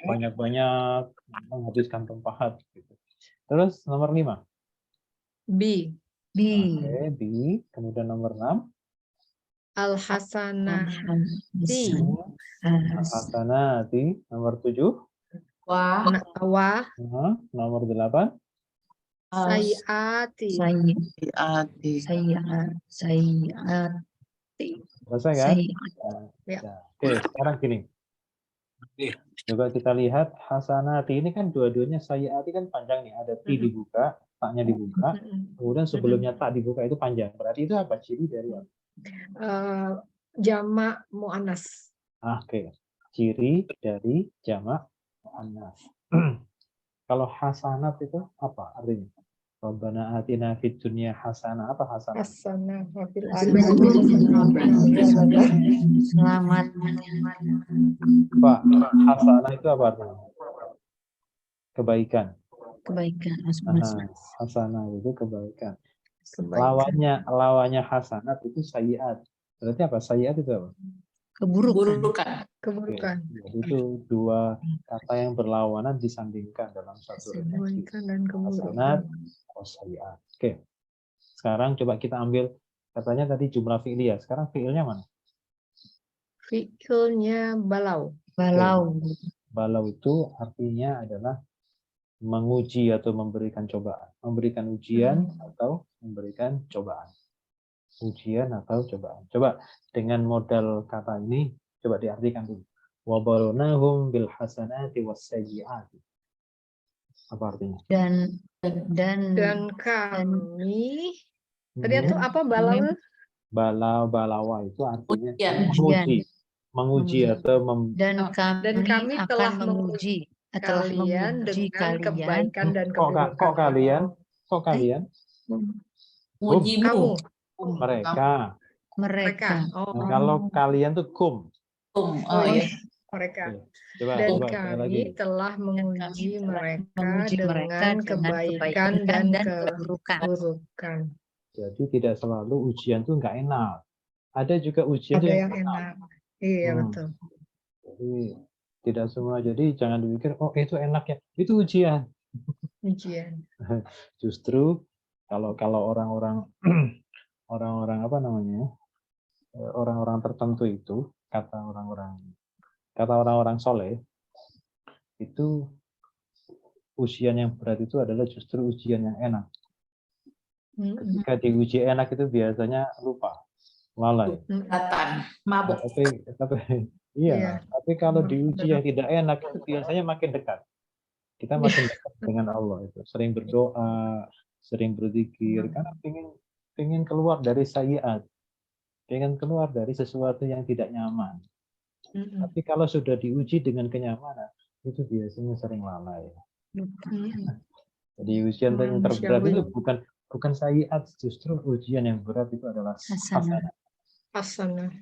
banyak-banyak menghabiskan tempat. Gitu. Terus nomor 5. B. Bi. Oke, B. Kemudian nomor 6. Al-Hasanah. Hasanati. Nomor 7. Wah. Wah. Nomor 8. Sayiati. Hati. Selesai kan? Ya. Oke, sekarang gini. Coba kita lihat hasanati ini kan dua-duanya sayiati kan panjang nih. Ada ti dibuka, taknya dibuka. Kemudian sebelumnya tak dibuka itu panjang. Berarti itu apa? Ciri dari apa? Jamak mu'annas. Oke. Ciri dari jamak mu'annas. Kalau hasanat itu apa artinya? Rabbana atina fid dunya hasanah. Apa hasanah? Hasanah wa fil Selamat. Pak, hasanah itu apa artinya? Kebaikan. Kebaikan. Hasanah itu kebaikan. kebaikan. Lawannya hasanat itu sayiat. Berarti apa? Sayiat itu apa? Keburukan. Keburukan. Jadi itu dua kata yang berlawanan disandingkan dalam satu redaksi. Kebaikan dan keburukan. Hasanat, sayiat. Oke. Sekarang coba kita ambil katanya tadi jumlah fi'liyah. Sekarang fi'ilnya mana? Fi'ilnya balau. Balau. Balau itu artinya adalah menguji atau memberikan cobaan. Memberikan ujian atau memberikan cobaan. Ujian atau cobaan. Coba dengan modal kata ini, coba diartikan dulu. وَبَلْوَنَاهُمْ بِالْحَسَنَاتِ وَالسَّيِّئَاتِ. Apa artinya? Dan kami tadi itu apa balau? Balawa itu artinya Ujian. menguji atau Dan kami telah akan menguji kalian dengan kebaikan dan keburukan. Kok kalian? Ujimu. Mereka. Oh. Nah, kalau kalian tuh kum. Oh iya. iya. Mereka. Coba, Dan sekali lagi. kami telah menguji mereka mereka dengan kebaikan dan keburukan. keburukan. Jadi tidak selalu ujian tuh nggak enak. Ada juga ujian Ada yang enak. Iya betul. Jadi tidak semua. Jadi jangan dipikir oh itu enak ya. Itu ujian. Ujian. Justru kalau orang-orang apa namanya? Orang-orang tertentu itu kata orang-orang soleh itu ujian yang berat itu adalah justru ujian yang enak. Ketika diuji enak itu biasanya lupa, lalai. Mabuk. Tapi kalau diuji yang tidak enak itu biasanya makin dekat. Kita makin dekat dengan Allah itu. Sering berdoa, sering berzikir karena pengen keluar dari sayiat. Pengen keluar dari sesuatu yang tidak nyaman. Tapi kalau sudah diuji dengan kenyamanan, itu biasanya sering lalai. Jadi ujian yang terberat itu bukan sayiat, justru ujian yang berat itu adalah hasanah.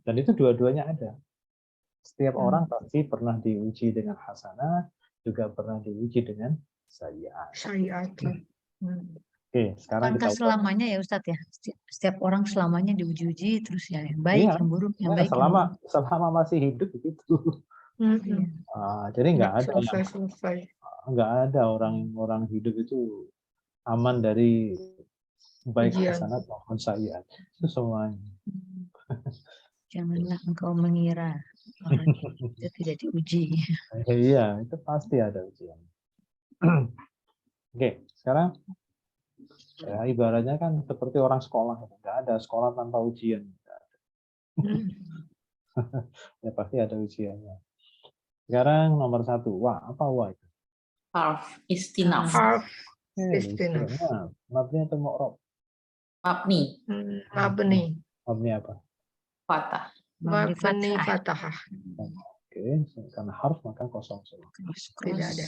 Dan itu dua-duanya ada. Setiap orang pasti pernah diuji dengan hasanah, juga pernah diuji dengan sayiat. Oke, sekarang Bukankah selamanya ya Ustadz ya? Setiap orang selamanya diuji-uji terus ya yang baik, yang buruk, yang baik. Selama masih hidup begitu. Jadi nggak ada orang hidup itu aman dari baik Ujian. hasanat maupun sayyiat. Itu semuanya. Janganlah engkau mengira orang itu tidak diuji. Iya, itu pasti ada ujian. Oke, sekarang ya, ibaratnya kan seperti orang sekolah, nggak ada sekolah tanpa ujian. Ya pasti ada ujiannya. Sekarang nomor 1, wah apa wah itu? Harf istinaf. Harf Istinaf. istinaf. Mabni atau mu'rab? Mabni. Mabni. Mabni apa? Fatah. Mabni Mabni fathah. fathah. Oke, karena harf maka kosong semua. Tidak ada.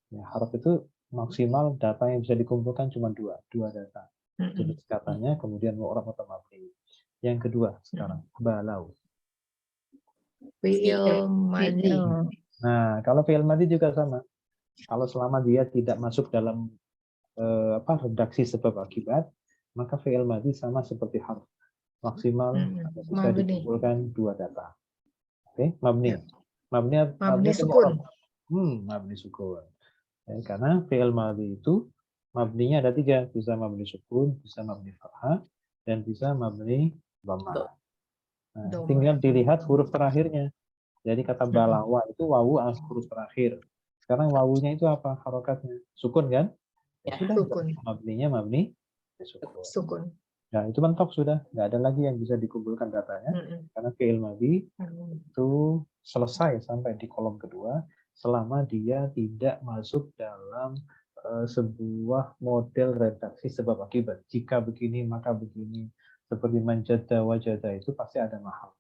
Ya, harf itu maksimal data yang bisa dikumpulkan cuma dua data. Jenis katanya, kemudian mu'rab atau mabni. Yang kedua sekarang, balau. Fi'il madi. Nah, kalau fi'il madi juga sama. Kalau selama dia tidak masuk dalam redaksi sebab akibat, maka fi'il madi sama seperti harf. Maksimal bisa Mabni. dikumpulkan 2 data. Oke, mabni. Ya. Mabni itu sukun. mu'rab. Mabni sukun. Ya, karena fi'il madi itu mabninya ada 3, bisa mabni sukun, bisa mabni fathah, dan bisa mabni dhamma. Nah, tinggal dilihat huruf terakhirnya. Jadi kata balawa itu wawu huruf terakhir. Sekarang wawunya itu apa harokatnya? Sukun kan? Ya, sudah. Sukun. Mabninya mabni sukun. Sukun. Nah, itu mentok sudah. Nggak ada lagi yang bisa dikumpulkan datanya. Karena fi'il madi itu selesai sampai di kolom kedua selama dia tidak masuk dalam sebuah model redaksi sebab akibat. Jika begini maka begini. Seperti manjada wajada itu pasti ada mahal.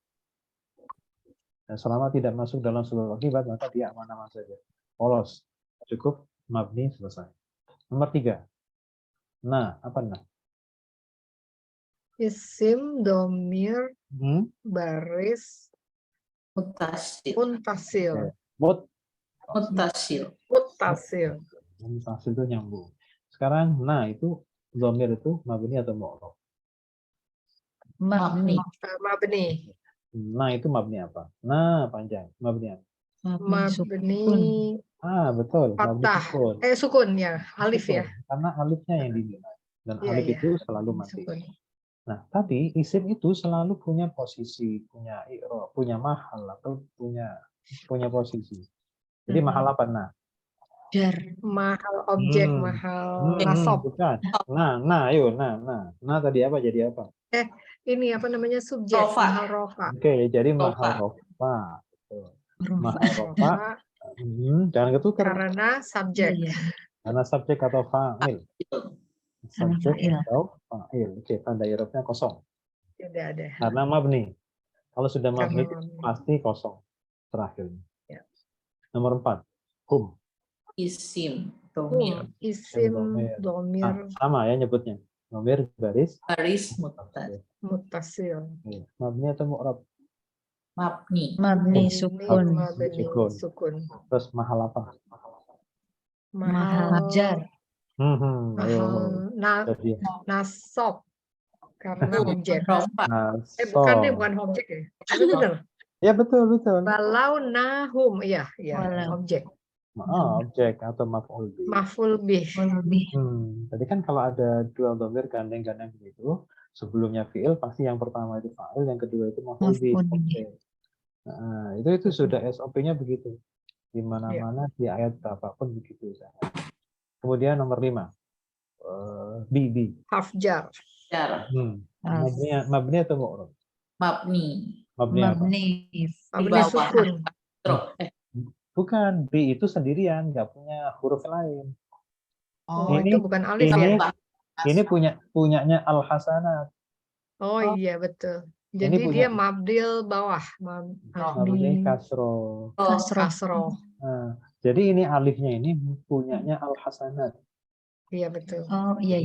Dan selama tidak masuk dalam sebab akibat maka dia aman-aman saja. Polos. Cukup mabni selesai. Nomor 3. Nah, apa nah? Isim, domir, baris, Mutasil. muntasil. Mutasil. Mutasil. Muntasil itu nyambung. Sekarang, nah itu domir itu mabni atau mu'rab? Mabni. Mabni. Nah itu mabni apa? Nah panjang. Mabni apa? Mabni. Betul. Mabni Fathah. sukun. Sukun ya. Alif Sukun. ya. Karena alifnya yang dinilai. Dan Iya, alif iya. itu selalu mati. Sukun. Nah, tapi isim itu selalu punya posisi, punya i'rab, punya mahal atau punya posisi. Jadi mahal apa? Nah. Jar. Mahal objek, mahal nasab. Bukan. Nah, ayo, nah. Nah tadi apa jadi apa? Ini apa namanya subjek, Rofa. mahal rofa. Oke, jadi Rofa. mahal rofa. Mahal rofa. Jangan ketukar. Karena subjek. Iya. Karena subjek atau fa'il. Subjek fa'il. atau fa'il. Oke, tanda i'rabnya kosong. Tidak ada. Karena mabni. Kalau sudah mabni Karena mabni. pasti kosong terakhirnya. Ya. Nomor 4. Hum. Isim. Domir. Isim, domir, Sama ya nyebutnya. Domir baris. Baris mutasil. mutasil. Mabni atau mu'rab? Mabni. Mabni sukun. Mabni sukun. Terus mahal apa? Mahal jar. Ayo. Jadi Nasab. Karena objek. Rofa. Bukan objek ya. Tapi benar. Ya betul. Walau nahum, iya, Walau. objek. Objek atau maf'ul bih. Maf'ul bih. Lebih. Tadi kan kalau ada dua dhamir gandeng-gandeng begitu, sebelumnya fi'il pasti yang pertama itu fa'il, yang kedua itu maf'ul bih. Maf'ul bih. Nah, itu sudah SOP-nya begitu. Di mana-mana di ayat apapun begitu. Kemudian nomor 5. Bi. Harf jar. Jar. Mabni atau mu'rab? Mabni. Mabni apa? Mabni. Mabni sukun. Bukan, B itu sendirian, nggak punya huruf lain. Oh, Ini- itu bukan alif ini- ya? Ini punyanya Al-Hasanat. Oh iya betul. Ini Jadi punya- dia mabdil bawah, Mabni kasro. kasroh. Nah, jadi ini alifnya ini punyanya Al-Hasanat. Iya betul. Oh iya.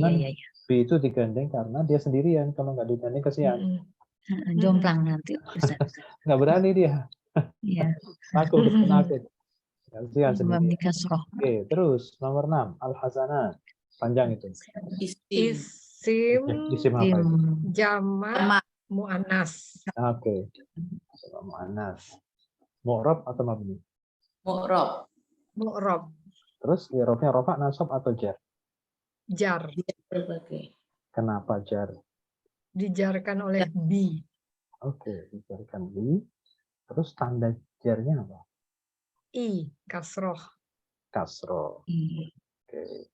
B itu digandeng karena dia sendirian. Kalau nggak digandeng kesian. Jomplang nanti. Nggak berani dia. Iya. Takut. Kasihan sendirian. Mabni kasroh. Oke, terus nomor 6. Al-Hasanat. Panjang itu. Isim. Isim apa itu? Jamak mu'annas. Oke. Mu'annas. Mu'rab atau mabni? Mu'rob. Mu'rob. Terus i'rabnya rafa, nasab atau jar? Jar. Berbagai. Kenapa jar? Dijarkan oleh bi. Oke, dijarkan bi. Terus tanda jarnya apa? I, kasroh. Kasro. I. Oke.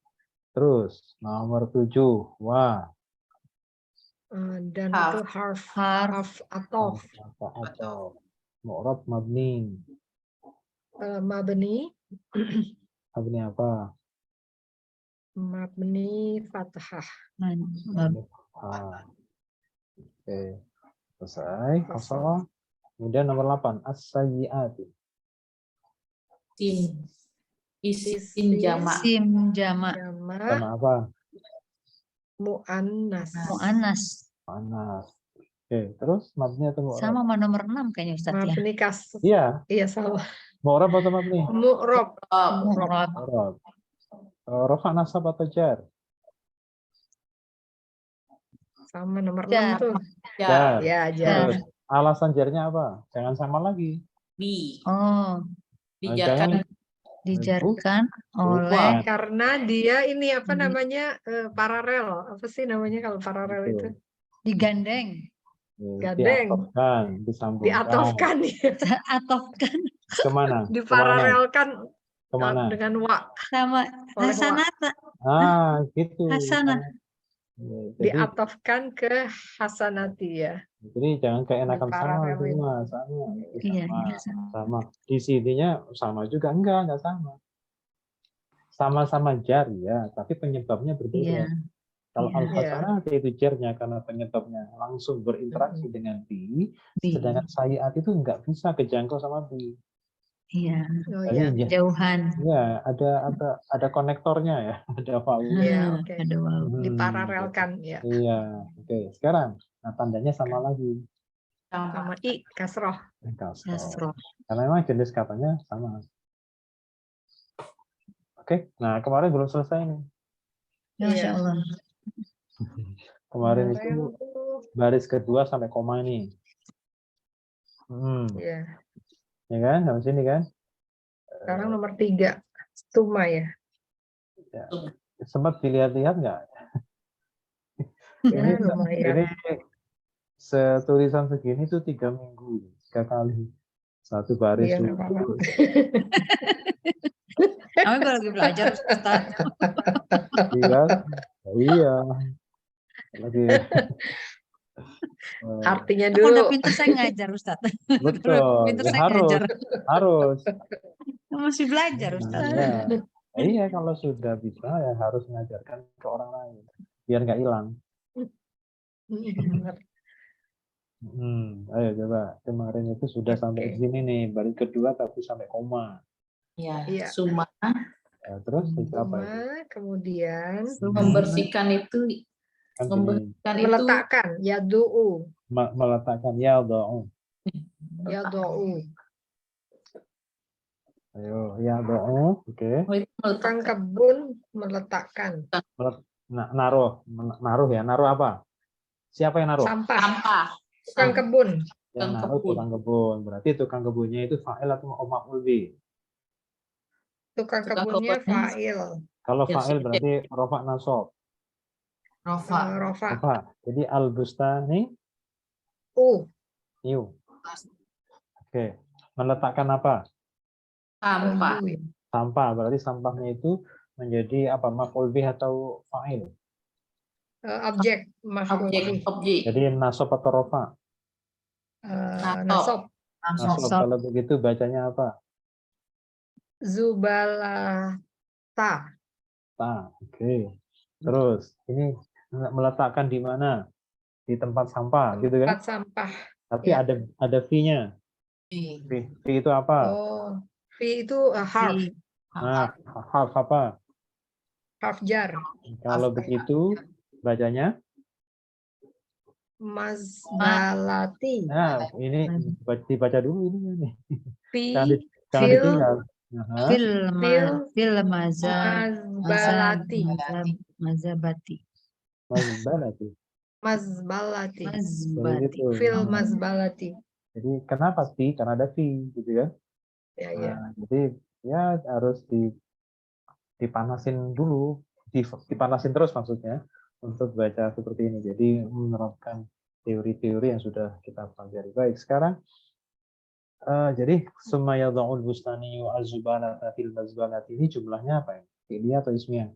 Terus nomor 7. Wah. Dan Harf. itu harf Harf. atof. Apa atau mu'rab mabni. Mabni, Mabni apa? mabni fathah. Ah. Oke. Selesai. Kosong. Kemudian nomor 8. As-sayyi'ati. Sim. Isim Isim. jamak. Sim jamak. Jamak Sama apa? muannas. Mu'annas. Panas. Oke. Terus mabni atau mu'rab? Sama sama nomor 6 kayaknya Ustadz ya. Mabni Iya. Iya sama. Mu'rab atau mabni? Mu'rob. Mu'rab. Mu'rab. Rafa nasab atau jar? Sama nomor Jar. 6 tuh. Jar. Ya, Jar. Terus alasan jarnya apa? Jangan sama lagi. Bi. Oh, Dijarkan. dijarkan oleh Bukan. Karena dia ini apa namanya paralel. Apa sih namanya kalau paralel itu? digandeng, Gandeng. Diatofkan, disambungkan. Diatofkan ya. atofkan Kemana? Kemana? Diparalelkan Kemana? dengan wa. sama Oleh hasanata. Gitu. Hasanah. Jadi, Diatofkan ke hasanati ya. jadi jangan keenakan sama Paralel itu. semua, sama. Iya, Sama. iya, sama. Sama. Di sininya sama juga enggak sama. Sama-sama jar ya, tapi penyebabnya berbeda. Iya. Kalau Iya. al-hasanat itu jarnya karena penyebabnya langsung berinteraksi dengan bi, Bi. sedangkan sayiat itu enggak bisa kejangkau sama bi. Iya, Oh Jadi, iya. jauhan. ya, ada konektornya ya, ada faul. Iya, oke. Ada waw. Diparalelkan ya. Iya, oke. Sekarang, nah tandanya sama lagi. Sama i kasroh. Kasroh. Kasroh. Karena memang jenis katanya sama. Oke, nah kemarin belum selesai nih. Ya, Masya Allah. Kemarin itu baris kedua sampai koma ini. Iya. Ya kan, sampai sini kan? Sekarang nomor 3. Stuma ya. Ya. Sempat dilihat-lihat nggak? Ya, Ini lumayan. setulisan segini tuh 3 minggu, 3 kali. Satu baris Iya, dulu. nggak apa-apa. Kami kalau lagi belajar Ustaz. Iya, iya. Lagi. Artinya Kalau udah dulu. pintar saya ngajar Ustaz. Betul, Pintar ya saya harus, ngajar. harus. Masih belajar Ustaz. Ya. Iya, kalau sudah bisa ya harus mengajarkan ke orang lain biar nggak hilang. Ayo coba, kemarin itu sudah sampai di sini nih, baris kedua tapi sampai koma. Ya. Iya. Suma. Ya, terus itu apa itu? Kemudian Membersihkan itu. Kan gini, Membersihkan itu. meletakkan yadu'u. meletakkan ya do'u. Yadu'u. Ayo, ya do'u, oke. Tukang kebun meletakkan Naruh ya, naruh apa? Siapa yang naruh? sampah. Sampah. Tukang kebun. Yang naruh tukang kebun. Berarti tukang kebunnya itu fa'il atau maf'ul bih? Tukang kebunnya fa'il. Kalau Ya, fa'il siap. berarti rofa nasab. Rofa. Rofa. Apa? Jadi al-bustani new. Oke. Meletakkan apa? Sampah. Sampah. Berarti sampahnya itu menjadi apa? Maf'ul bih atau fa'il? Objek. Objek. Jadi nasab atau rofa? Nasab. Nasab. Kalau begitu bacanya apa? Zubalata. Oke. Terus ini meletakkan di mana? Di tempat sampah, gitu kan? Tempat sampah. Tapi ya. ada V-nya. V itu apa? Oh, V itu harf. Nah, harf apa? Harf jar. Kalau begitu bacanya? Mazbalati. Nah, ini dibaca dulu ini. Fil ditinggal. Fil mazabati. Mazbalati. Mazbati. Fil mazbalati. Jadi kenapa V? Karena ada V, gitu kan? Ya, ya. Jadi ya harus dipanasin dulu, dipanasin terus maksudnya untuk baca seperti ini. Jadi menerapkan teori-teori yang sudah kita pelajari. Baik, sekarang jadi summa yadha'ul bustani az-zubalata fil mazbalati ini jumlahnya apa ya? Fi'liyah atau ismiyah?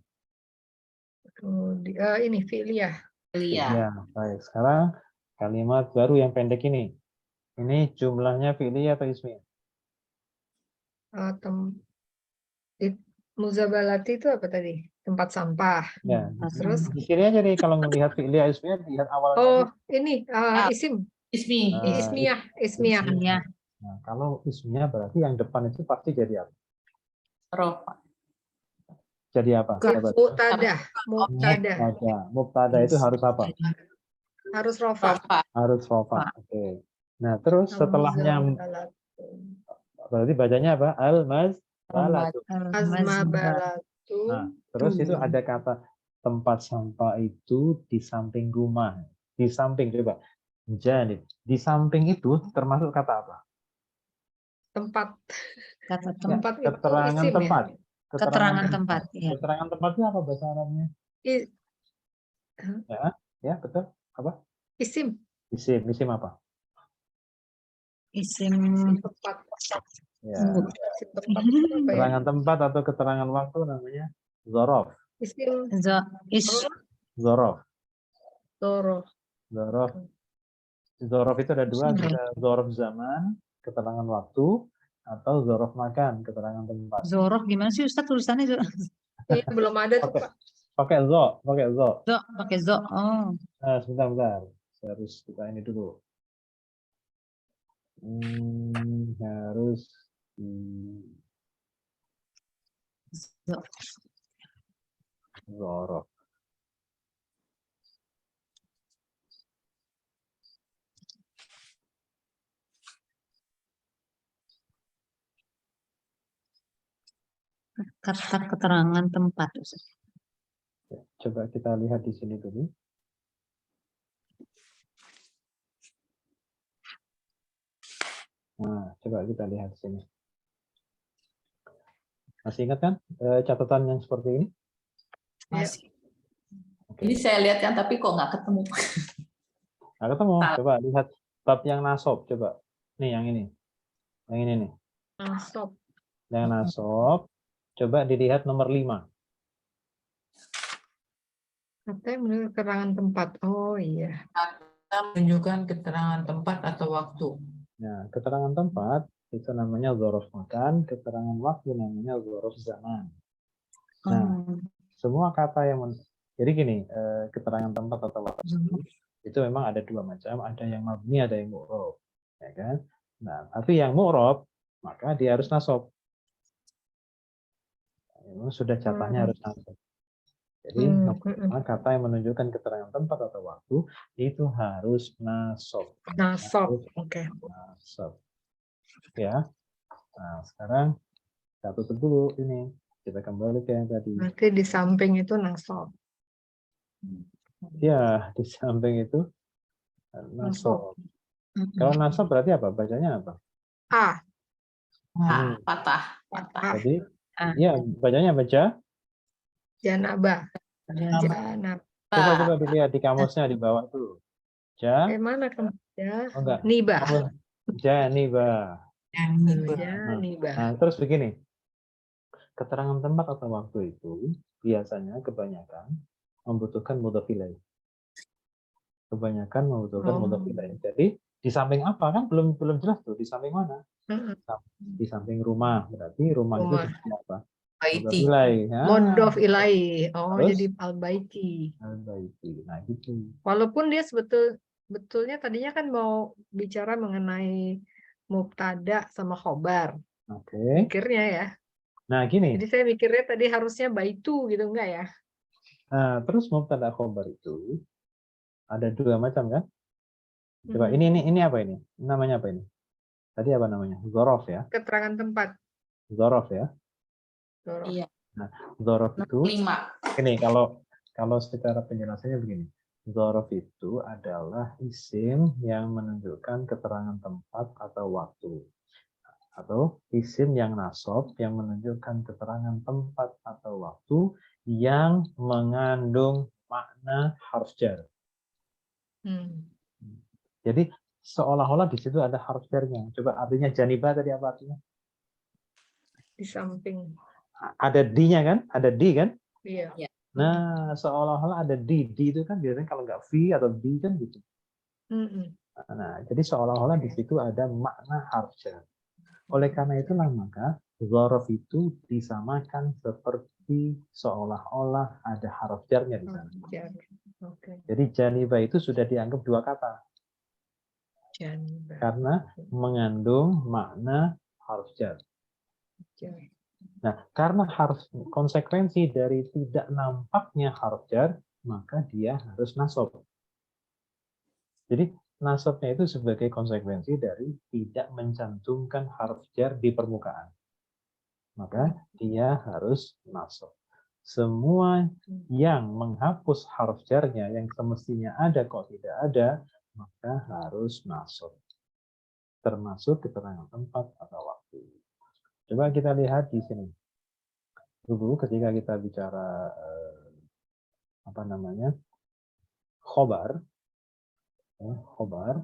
Ini fi'liyah. Iya. Ya, baik. Sekarang kalimat baru yang pendek ini. Ini jumlahnya fi'liyah atau ismiyah? Muzabalati itu apa tadi? Tempat sampah. Ya, Terus? di sini aja nih kalau melihat fi'liyah ismiyah lihat awalnya. Oh, ini isim. Ismi. Ah, Ismiyah. Ismiyah. Iya. Nah, kalau ismiyah berarti yang depan itu pasti jadi apa? Rofa. Jadi apa? Sahabat? Mubtadah. Mubtadah. Mubtada. Mubtada itu harus apa? Harus rofa. Rofa. Harus rofa. Oke. Nah, terus setelahnya Muzabalatu. berarti bacanya apa? Al-mazbalatu. Azmabalatu. Nah, terus itu ada kata tempat sampah itu di samping rumah. Di samping, coba. Jadi, di samping itu termasuk kata apa? Tempat. Kata Ya, tempat. itu keterangan isim ya? tempat. Keterangan tempat. Iya. Keterangan tempat itu apa bahasa Arabnya? Ya, betul. Apa? Isim. Isim. Isim apa? Isim. Tempat. Ya. Isim tempat itu apa ya? Keterangan tempat atau keterangan waktu namanya zorof. Isim Zorof. Doro. Zorof. Zorof itu ada dua, bisa zorof zaman, keterangan waktu, atau zorof makan, keterangan tempat. Zorof gimana sih Ustaz tulisannya? Iya, belum ada tuh, Pak. Pakai zo, pakai zo. Zo, pakai zo. Oh. Nah, sebentar. Harus kita ini dulu. Harus Zo. zorof. Kata keterangan tempat. Ustaz. Coba kita lihat di sini dulu. Nah, coba kita lihat di sini. Masih ingat kan catatan yang seperti ini? Masih. Oke. Ini saya lihat kan, tapi kok nggak ketemu. Nah, ketemu. Salah. Coba lihat bab yang nasob. Coba. Nih, yang ini. Yang ini nih. Nasab. Yang nasob. Coba dilihat nomor 5. Katanya menurut keterangan tempat. Oh iya. Menunjukkan keterangan tempat atau waktu. Nah, keterangan tempat itu namanya zorof makan, keterangan waktu namanya zorof zaman. Nah, semua kata yang jadi gini, keterangan tempat atau waktu itu memang ada dua macam, ada yang mabni, ada yang mu'rob, ya kan? Nah, tapi yang mu'rob maka dia harus nasab. Memang sudah jatahnya harus nasab. Jadi kata yang menunjukkan keterangan tempat atau waktu itu harus nasab. Nasab. Oke. Nasab. Ya. Nah, sekarang satu dulu ini. Kita kembali ke yang tadi. Berarti di samping itu nasab. Ya, di samping itu nasab. Kalau nasab berarti apa? Bacanya apa? A. Patah. Jadi, ya bacanya baca. Janabah. Janab. Coba dilihat di kamusnya di bawah tuh. Mana kamu? Oh, enggak. Nibah. Janibah. Janibah. Nah, terus begini. Keterangan tempat atau waktu itu biasanya kebanyakan membutuhkan mudhof ilaih. Kebanyakan membutuhkan mudhof ilaih. Jadi di samping apa kan belum jelas tuh, di samping mana? Di samping rumah. Berarti rumah. Itu apa? Mudhof ilaih. Mudhof ilaih. Oh, terus? jadi al-baiti. Al-baiti. Nah, gitu. Walaupun dia sebetulnya tadinya kan mau bicara mengenai mubtada sama khobar. Oke. Mikirnya ya. Nah, gini. Jadi saya mikirnya tadi harusnya baitu gitu, enggak ya? Nah, terus mubtada khobar itu ada dua macam kan? Coba ini apa ini? Namanya apa ini? Tadi apa namanya? Zorof ya? Keterangan tempat. Zorof ya? Zorof. Iya. Nah, zorof itu 5. ini kalau secara penjelasannya begini. Zorof itu adalah isim yang menunjukkan keterangan tempat atau waktu. Atau isim yang nasab yang menunjukkan keterangan tempat atau waktu yang mengandung makna harf jar. Hmm. Jadi seolah-olah di situ ada harf jarnya. Coba artinya janibah tadi apa artinya? Di samping. Ada di-nya kan? Ada di kan? Iya. Nah, seolah-olah ada di. Di itu kan biasanya kalau nggak fi atau di kan gitu. Mm-mm. Nah, jadi seolah-olah di situ ada makna harf jar. Oleh karena itulah maka dzaraf itu disamakan seperti seolah-olah ada harf jarnya di sana. Jar. Oke. Jadi janibah itu sudah dianggap dua kata Janibah. karena mengandung makna harf jar. Jar. Nah, karena harus konsekuensi dari tidak nampaknya harf jar, maka dia harus nasab. Jadi nasabnya itu sebagai konsekuensi dari tidak mencantumkan harf jar di permukaan. Maka dia harus nasab. Semua yang menghapus harf jarnya yang semestinya ada kok tidak ada, maka harus nasab. Termasuk keterangan tempat atau waktu. Coba kita lihat di sini. Dulu ketika kita bicara apa namanya khobar, ya, khobar.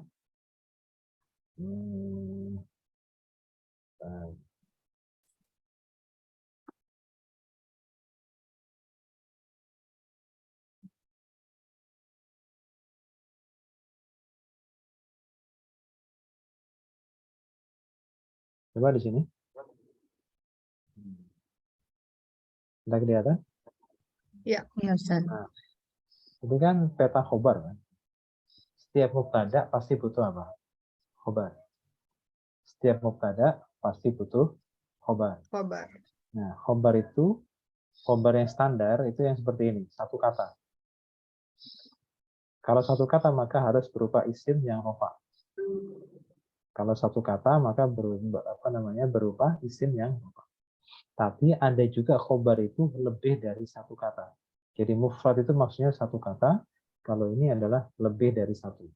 Coba di sini. Sudah kelihatan? Iya, Ustaz. Nah, ini kan peta khobar kan. Setiap mubtada pasti butuh apa? Khobar. Setiap mubtada pasti butuh khobar. Khobar. Nah, khobar itu khobar yang standar itu yang seperti ini, satu kata. Kalau satu kata maka harus berupa isim yang rofa. Kalau satu kata maka berupa isim yang rofa. Tapi ada juga khobar itu lebih dari satu kata. Jadi mufrad itu maksudnya satu kata. Kalau ini adalah lebih dari satu.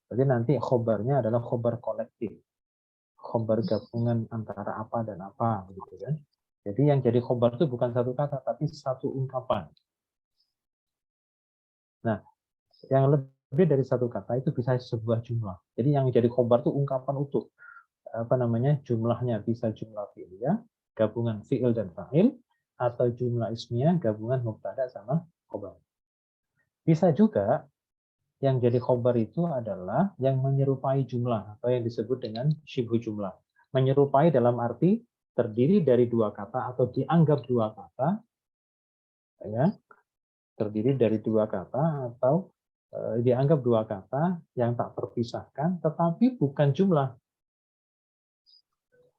Jadi nanti khobarnya adalah khobar kolektif. Khobar gabungan antara apa dan apa. Gitu kan. Jadi yang jadi khobar itu bukan satu kata, tapi satu ungkapan. Nah, yang lebih dari satu kata itu bisa sebuah jumlah. Jadi yang jadi khobar itu ungkapan utuh. Jumlahnya bisa jumlah fi'liyah, gabungan fi'il dan fa'il, atau jumlah ismiyah, gabungan mubtada sama khobar. Bisa juga yang jadi khobar itu adalah yang menyerupai jumlah atau yang disebut dengan syibhu jumlah. Menyerupai dalam arti terdiri dari dua kata atau dianggap dua kata, ya, terdiri dari dua kata atau dianggap dua kata yang tak terpisahkan, tetapi bukan jumlah.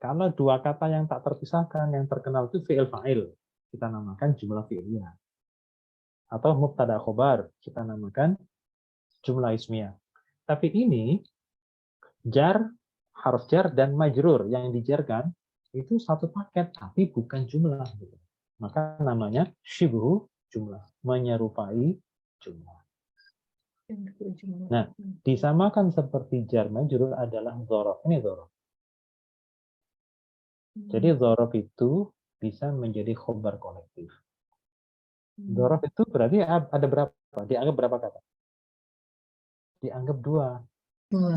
Kalau dua kata yang tak terpisahkan, yang terkenal itu fi'il fa'il, kita namakan jumlah fi'liyah. Atau mubtada khobar, kita namakan jumlah ismiyah. Tapi ini jar, harf jar dan majrur yang dijarkan itu satu paket, tapi bukan jumlah. Maka namanya syibhu jumlah, menyerupai jumlah. Nah, disamakan seperti jar majrur adalah dzaraf. Ini dzaraf. Jadi dzaraf itu bisa menjadi khobar kolektif. Dzaraf itu berarti ada berapa? Dianggap berapa kata? Dianggap dua. Dua.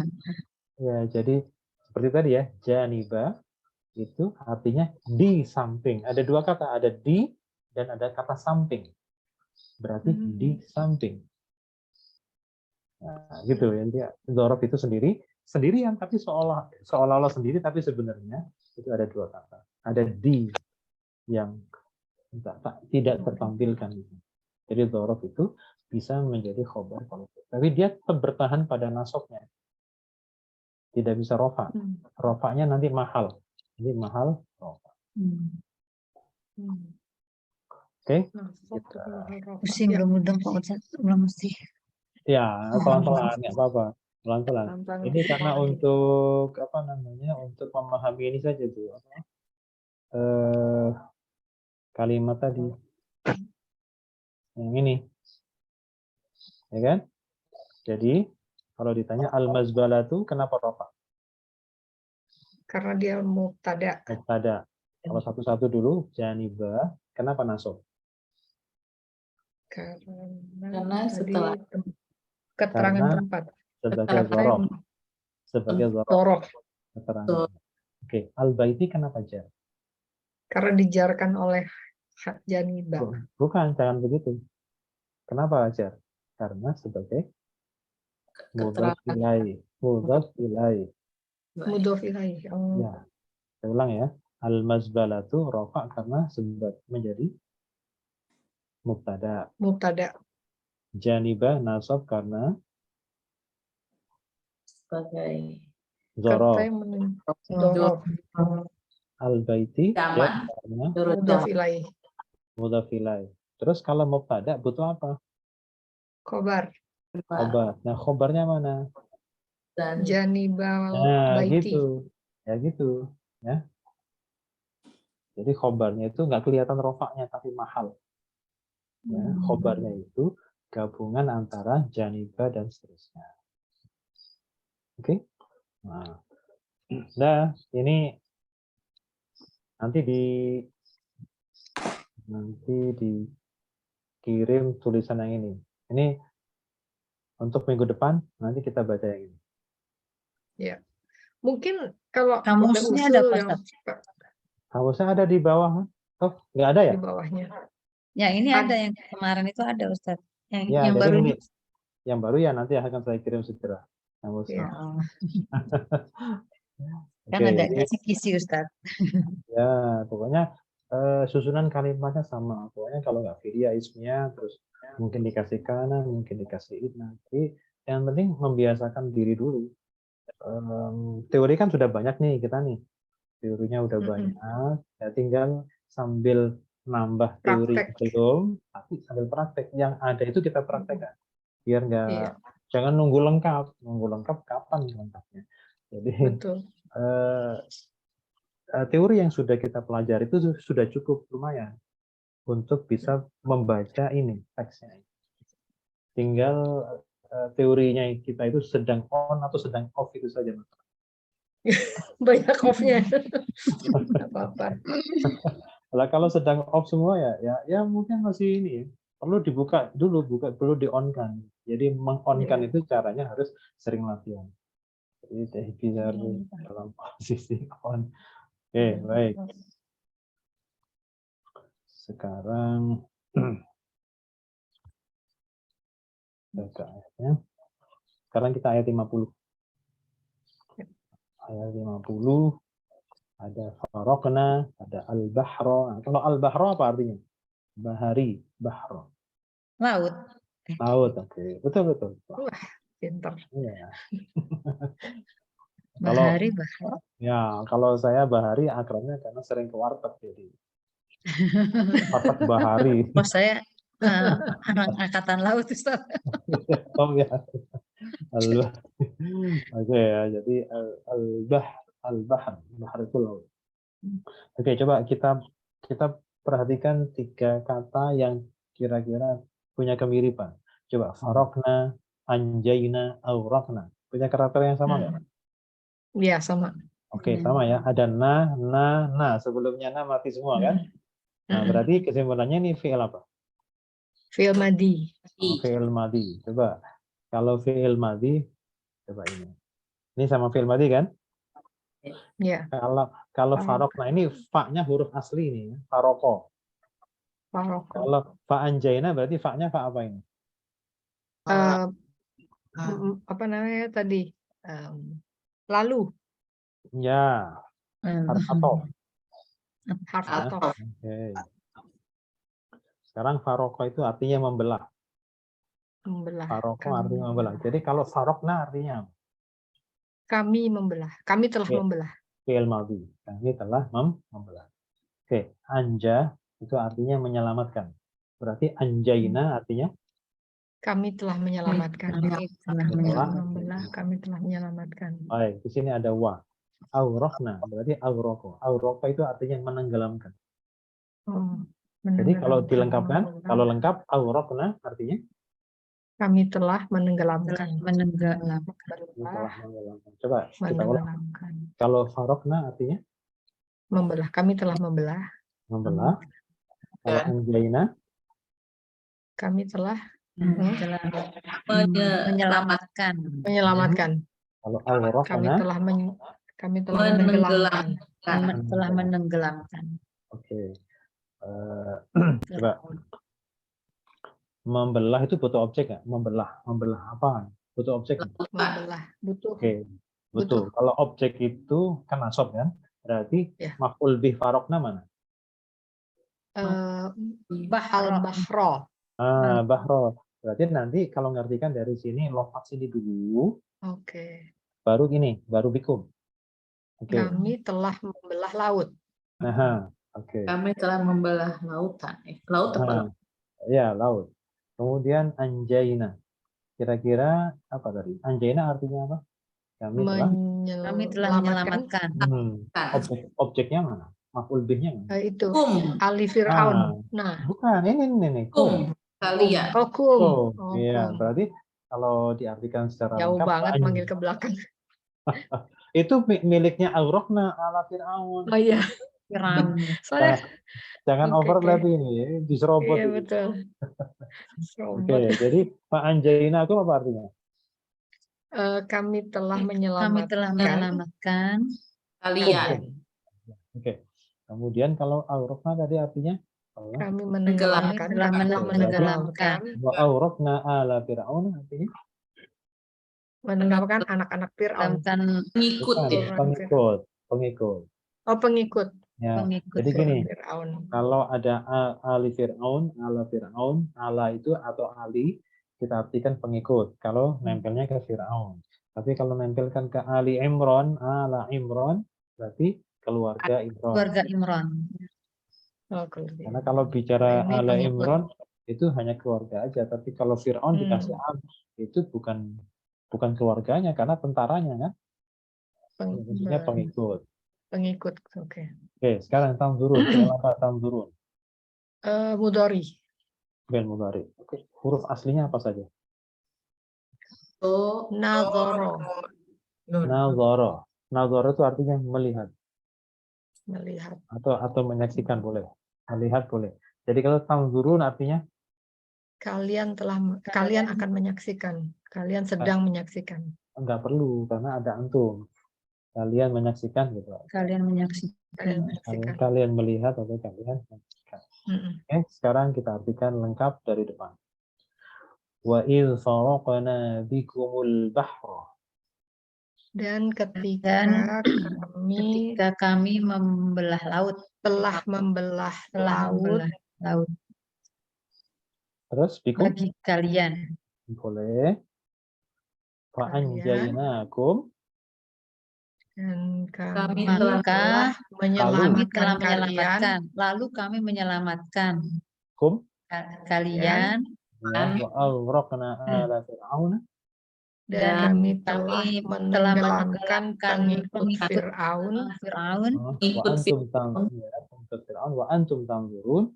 Ya, jadi seperti tadi ya, janiba itu artinya di samping. Ada dua kata, ada di dan ada kata samping. Berarti di samping. Nah, gitu ya. Dzaraf itu sendirian tapi seolah-olah sendiri, tapi sebenarnya itu ada dua kata. Ada di yang tidak tertampilkan. Jadi dzaraf itu bisa menjadi khobar kolektif. Tapi dia tetap bertahan pada nasabnya. Tidak bisa rofa. Rofanya nanti mahal. Jadi mahal rofa. Oke. Pusing belum mudeng Pak Ustadz, belum mesti. Ya, pelan-pelan, nggak apa-apa. Pelan-pelan. Ini karena untuk untuk memahami ini saja tuh. Kalimat tadi. Yang ini. Ya kan? Jadi, kalau ditanya al-mazbalatu kenapa rofa? Karena dia mubtada. Mubtada. Kalau satu-satu dulu, janibah, kenapa nasab? Karena tadi setelah keterangan Karena tempat. sebagai Keterangan zorof. Sebagai zorof. Torof. Keterangan. Oke, al-baiti kenapa jar? Karena dijarkan oleh Janibah. Bukan, jangan begitu. Kenapa jar? Karena sebagai mudhaf keterangan ilaih. Mudhaf ilaih. Mudhof ilaih. Oh, Ya, saya ulang ya. Al-mazbalatu rofa karena sebab menjadi mubtada. mubtada. Janibah nasab karena sebagai zorof. Kata yang menunjuk dorof. Al-baiti jar zaman karena menurut Mudhof zaman ilaih. mudhaf ilaih. Terus kalau mubtada butuh apa? Khobar. Khobar. Nah, khobarnya mana? dan Janibah Nah, baiti. gitu. Ya gitu. Ya. Jadi khobarnya itu nggak kelihatan rofaknya tapi mahal. Ya, khobarnya itu gabungan antara janibah dan seterusnya. Oke. Nah, ini nanti dikirim tulisan yang ini. Ini untuk minggu depan nanti kita baca yang ini. Mungkin kalau Kamusnya udah ada, usul Pak yang Ustadz? Harusnya ada di bawah. Oh, nggak ada ya? di bawahnya. Ya, ini Ad- ada yang kemarin itu ada Ustadz. Ya, Yang jadi baru ini yang baru ya nanti akan saya kirim segera. Ya. kan Oke, ada jadi kisi-kisi Ustadz. ya pokoknya susunan kalimatnya sama. Pokoknya kalau nggak filia ismnya terus mungkin dikasih kana, mungkin dikasih idna. Tapi yang penting membiasakan diri dulu. Teori kan sudah banyak nih kita nih. Teorinya udah banyak. Ya tinggal sambil nambah teori Praktek. belum, tapi sambil praktek. Yang ada itu kita praktekkan. Biar nggak Iya, jangan nunggu lengkap. Nunggu lengkap kapan lengkapnya? Jadi betul. teori yang sudah kita pelajari itu sudah cukup lumayan untuk bisa membaca ini teksnya. Tinggal teorinya kita itu sedang on atau sedang off itu saja. Banyak off-nya. Nggak apa-apa. Lah kalau sedang off semua ya mungkin masih ini perlu dibuka dulu, perlu di on kan. Jadi meng-on-kan Iya. itu caranya harus sering latihan. Jadi bisa dalam posisi on. Oke, baik. Sekarang baca ayatnya. Sekarang kita ayat 50. Ayat 50 ada farokna, ada al-bahro. Nah, kalau al-bahro apa artinya? Bahari, bahro. Laut. Laut, oke. Betul. Pintar. Iya. Bahari, bahari. Ya, kalau saya bahari akrabnya karena sering ke warteg jadi. Warteg bahari. Oh, saya anak angkatan laut Ustadz. Oh ya. Oke ya, jadi al-bahr itu laut. Oke, coba kita perhatikan 3 kata yang kira-kira punya kemiripan. Coba farokna, anjayna, aurokna. Punya karakter yang sama nggak? Iya, sama. Oke, sama ya. Ada na. Sebelumnya na mati semua kan? Nah, berarti kesimpulannya ini fi'il apa? Fi'il madi. Oh, fi'il madi. Coba kalau fi'il madi, coba ini. Ini sama fi'il madi kan? Ya, Kalau farokna ini fa-nya huruf asli ini, faroko. faroko. Kalau fa anjayna berarti fa-nya fa apa ini? Apa namanya tadi? Lalu. Ya, harf atof. Harf Ya, atof. oke. Sekarang faroko itu artinya membelah. Membelah. Faroko artinya membelah. Jadi kalau farokna artinya apa? Kami membelah. Kami telah Oke. membelah. Fi'il madhi. Kami telah membelah. Oke, anja itu artinya menyelamatkan. Berarti anjayna artinya Kami telah menyelamatkan. Telah. Membelah. Kami telah menyelamatkan. baik. Di sini ada wa. Aurokna berarti auroko. Auroko itu artinya menenggelamkan. Oh, Jadi kalau menenggelamkan. dilengkapkan, kalau lengkap aurokna artinya Kami telah menenggelamkan. Menenggelamkan. telah menenggelamkan. Coba kita ulang. Menenggelamkan. Kalau farokna artinya Membelah. Kami telah membelah. membelah. Kalau anjayna Kami telah menyelamatkan. menyelamatkan. Kalau Kami awraqna, telah kami telah menenggelamkan. Telah menenggelamkan. oke. Coba membelah itu butuh objek nggak? Membelah apa? Butuh objek nggak? Membelah. Butuh. Oke, Butuh. betul. Kalau objek itu kan nasab kan, berarti Ya. maf'ul bih farokna mana? Al-bahro. Bahro. Berarti nanti kalau ngartikan dari sini lofaz ini dulu, Oke. baru gini, baru bikum. Oke. Kami telah membelah laut. Nah, oke. Kami telah membelah lautan. Laut apa? Nah, ya laut. Kemudian anjaina. Kira-kira apa tadi? Anjaina artinya apa? Kami telah menyelamatkan. objeknya mana? Maf'ul bihnya mana? Itu Kum. Ali Fir'aun. Nah, Bukan, ini Kum. Kalian. oh kum. Oh, Oh, iya. kum. Berarti kalau diartikan secara Jauh lengkap, banget manggil ke belakang. itu miliknya Awraqna ala Fir'aun. Oh iya. Soalnya Jangan Oke, overlap oke. ini, diserobot. iya ini. betul. Oke, jadi Pak Anjaina itu apa artinya? Kami telah Kami menyelamatkan. telah menyelamatkan Kalian. Oke. Kemudian kalau Awraqna tadi artinya? Kami Kami menenggelamkan. telah menenggelamkan. Wa Awraqna ala Fir'aun artinya? Menenggelamkan anak-anak Fir'aun. Menyelamatkan Ngikut Bukan, ya. pengikut. Oh pengikut Ya. pengikut. Jadi gini, Fir'aun. kalau ada ali Fir'aun, ala itu atau ali, kita artikan pengikut. Kalau nempelnya ke Fir'aun. Tapi kalau nempelkan ke Ali Imran, ala Imran, berarti keluarga Imran. Keluarga Imran. Oh, keluarga. Karena kalau bicara Ini ala pengikut. Imran, itu hanya keluarga aja. Tapi kalau Fir'aun dikasih al, itu bukan keluarganya, karena tentaranya kan. Maksudnya pengikut. Pengikut. Oke. Oke, sekarang tamzurun. Kenapa tamzurun? Mudhari. Ben mudhari. Oke, huruf aslinya apa saja? Oh. Nazoro. Nazara. Nazara itu artinya melihat Melihat. atau menyaksikan boleh. Melihat boleh. Jadi kalau tamzurun artinya Kalian akan menyaksikan. Kalian sedang menyaksikan. enggak perlu karena ada antum. Kalian menyaksikan gitu. Kalian menyaksikan. Kalian melihat atau kalian menyaksikan. Oke, sekarang kita artikan lengkap dari depan. Wa idz faraqna bikumul bahra. Dan ketika kami membelah laut, telah membelah laut Terus bikum bagi kalian. boleh. Fa anjaynakum. dan Kami telah menyelamatkan menyelamatkan. Lalu kami menyelamatkan kalian. Wa awraqna ala fir'auna. Dan kami telah menenggelamkan pengikut Fir'aun. Wa antum tanzurun.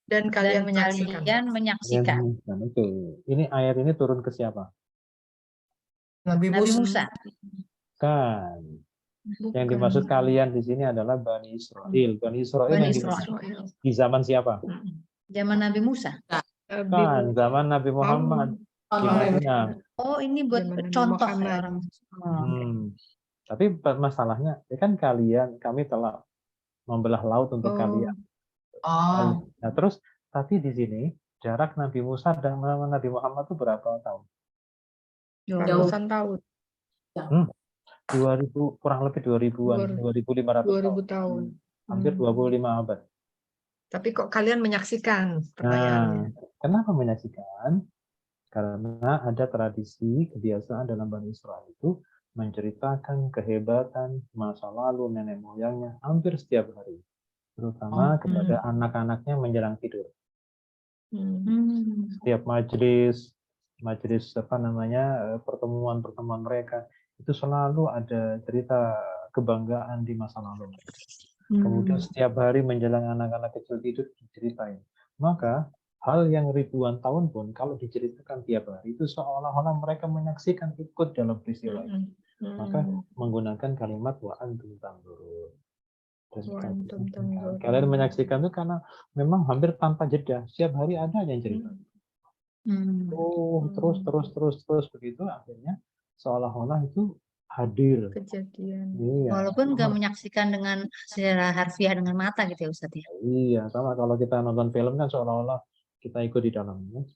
Dan kalian menyaksikan. Oke. Ini ayat ini turun ke siapa? Nabi Musa. Kan. Yang dimaksud kalian di sini adalah Bani Israel. Bani Israel yang di zaman siapa? Zaman Nabi Musa. Kan, zaman Nabi Muhammad. Oh, ini buat contoh ya orang. Tapi masalahnya, ya kan kami telah membelah laut untuk kalian. Nah, terus tapi di sini jarak Nabi Musa dan Nabi Muhammad itu berapa tahun? Ratusan tahun. 2000, kurang lebih 2000-an, 2500 tahun. Hampir 25 abad. Tapi kok kalian menyaksikan? Nah, kenapa menyaksikan? Karena ada tradisi kebiasaan dalam Bani Israel itu menceritakan kehebatan masa lalu nenek moyangnya hampir setiap hari, terutama kepada anak-anaknya menjelang tidur. Setiap majelis pertemuan mereka itu selalu ada cerita kebanggaan di masa lalu. Kemudian setiap hari menjelang anak-anak kecil tidur diceritain. Maka hal yang ribuan tahun pun kalau diceritakan tiap hari itu seolah-olah mereka menyaksikan ikut dalam peristiwa itu. Maka menggunakan kalimat wa antum tanzurun. Kalian menyaksikan itu karena memang hampir tanpa jeda setiap hari ada yang cerita. terus begitu akhirnya seolah-olah itu hadir. Kejadian. Iya. Walaupun nggak menyaksikan dengan secara harfiah dengan mata gitu ya Ustadz ya. Iya, sama kalau kita nonton film kan seolah-olah kita ikut di dalamnya.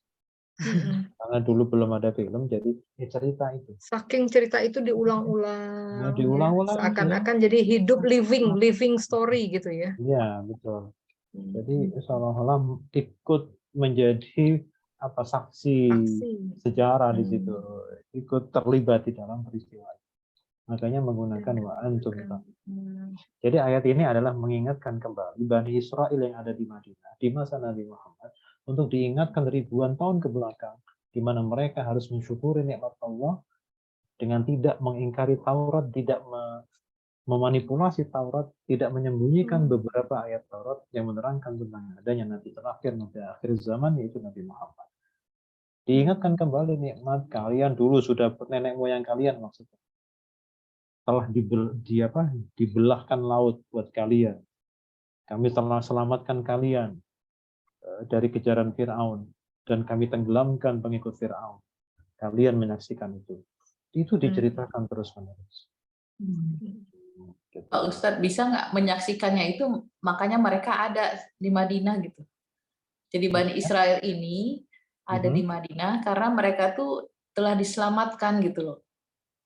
Karena dulu belum ada film, jadi cerita itu. Saking cerita itu diulang-ulang, Ya, diulang-ulang, seakan-akan jadi hidup living story gitu ya. Iya, betul. Jadi seolah-olah ikut menjadi saksi sejarah di situ, ikut terlibat di dalam peristiwa. Makanya menggunakan wa antum. Jadi ayat ini adalah mengingatkan kembali Bani Israel yang ada di Madinah di masa Nabi Muhammad untuk diingatkan ribuan tahun ke belakang, di mana mereka harus mensyukuri nikmat Allah dengan tidak mengingkari Taurat, tidak memanipulasi Taurat, tidak menyembunyikan beberapa ayat Taurat yang menerangkan tentang adanya Nabi terakhir, Nabi akhir zaman, yaitu Nabi Muhammad. Diingatkan kembali nikmat kalian dulu sudah nenek moyang kalian maksudnya. Telah dibelahkan laut buat kalian. Kami telah selamatkan kalian dari kejaran Fir'aun dan kami tenggelamkan pengikut Fir'aun. Kalian menyaksikan itu. Itu diceritakan terus-menerus. Pak Ustadz bisa nggak menyaksikannya itu, makanya mereka ada di Madinah gitu. Jadi Bani Israel ini ada di Madinah karena mereka tuh telah diselamatkan gitu loh.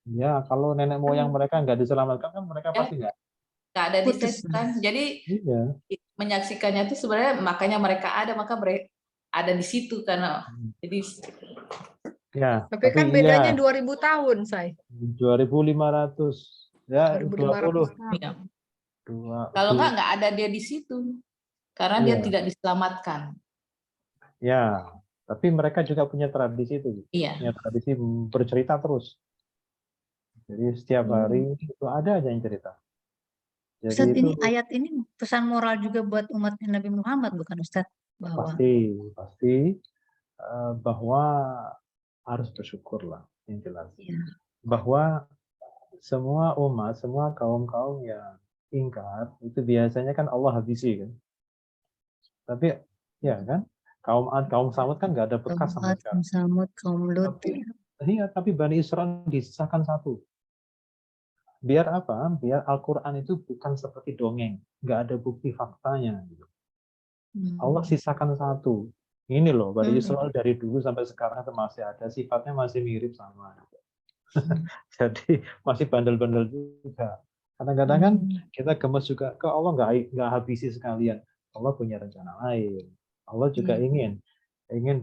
Ya, kalau nenek moyang mereka nggak diselamatkan kan mereka pasti nggak ada di situ kan. Jadi menyaksikannya itu sebenarnya makanya mereka ada, maka mereka ada di situ karena jadi ya. Tapi kan bedanya 2000 tahun, Say. 2500 ya 2500 20. ya. Kalau nggak ada dia di situ karena dia tidak diselamatkan. Ya, tapi mereka juga punya tradisi itu. Punya tradisi bercerita terus. Jadi setiap hari itu ada aja yang cerita. Jadi Ustadz, ini ayat ini pesan moral juga buat umat Nabi Muhammad bukan Ustadz? Bahwa pasti bahwa harus bersyukurlah yang jelas. Bahwa semua umat, semua kaum-kaum yang ingkar itu biasanya kan Allah habisi kan. Tapi ya kan kaum Ad, kaum Samud kan nggak ada bekas sama sekali. Kaum Samud, kaum Lut. Tapi Bani Israel disisakan satu. Biar apa? Biar Al-Quran itu bukan seperti dongeng, nggak ada bukti faktanya. Allah sisakan satu. Ini loh, Bani Israel dari dulu sampai sekarang itu masih ada, sifatnya masih mirip sama. Jadi masih bandel-bandel juga. Kadang-kadang kan kita gemes juga, ke Allah nggak habisi sekalian. Allah punya rencana lain. Allah juga ingin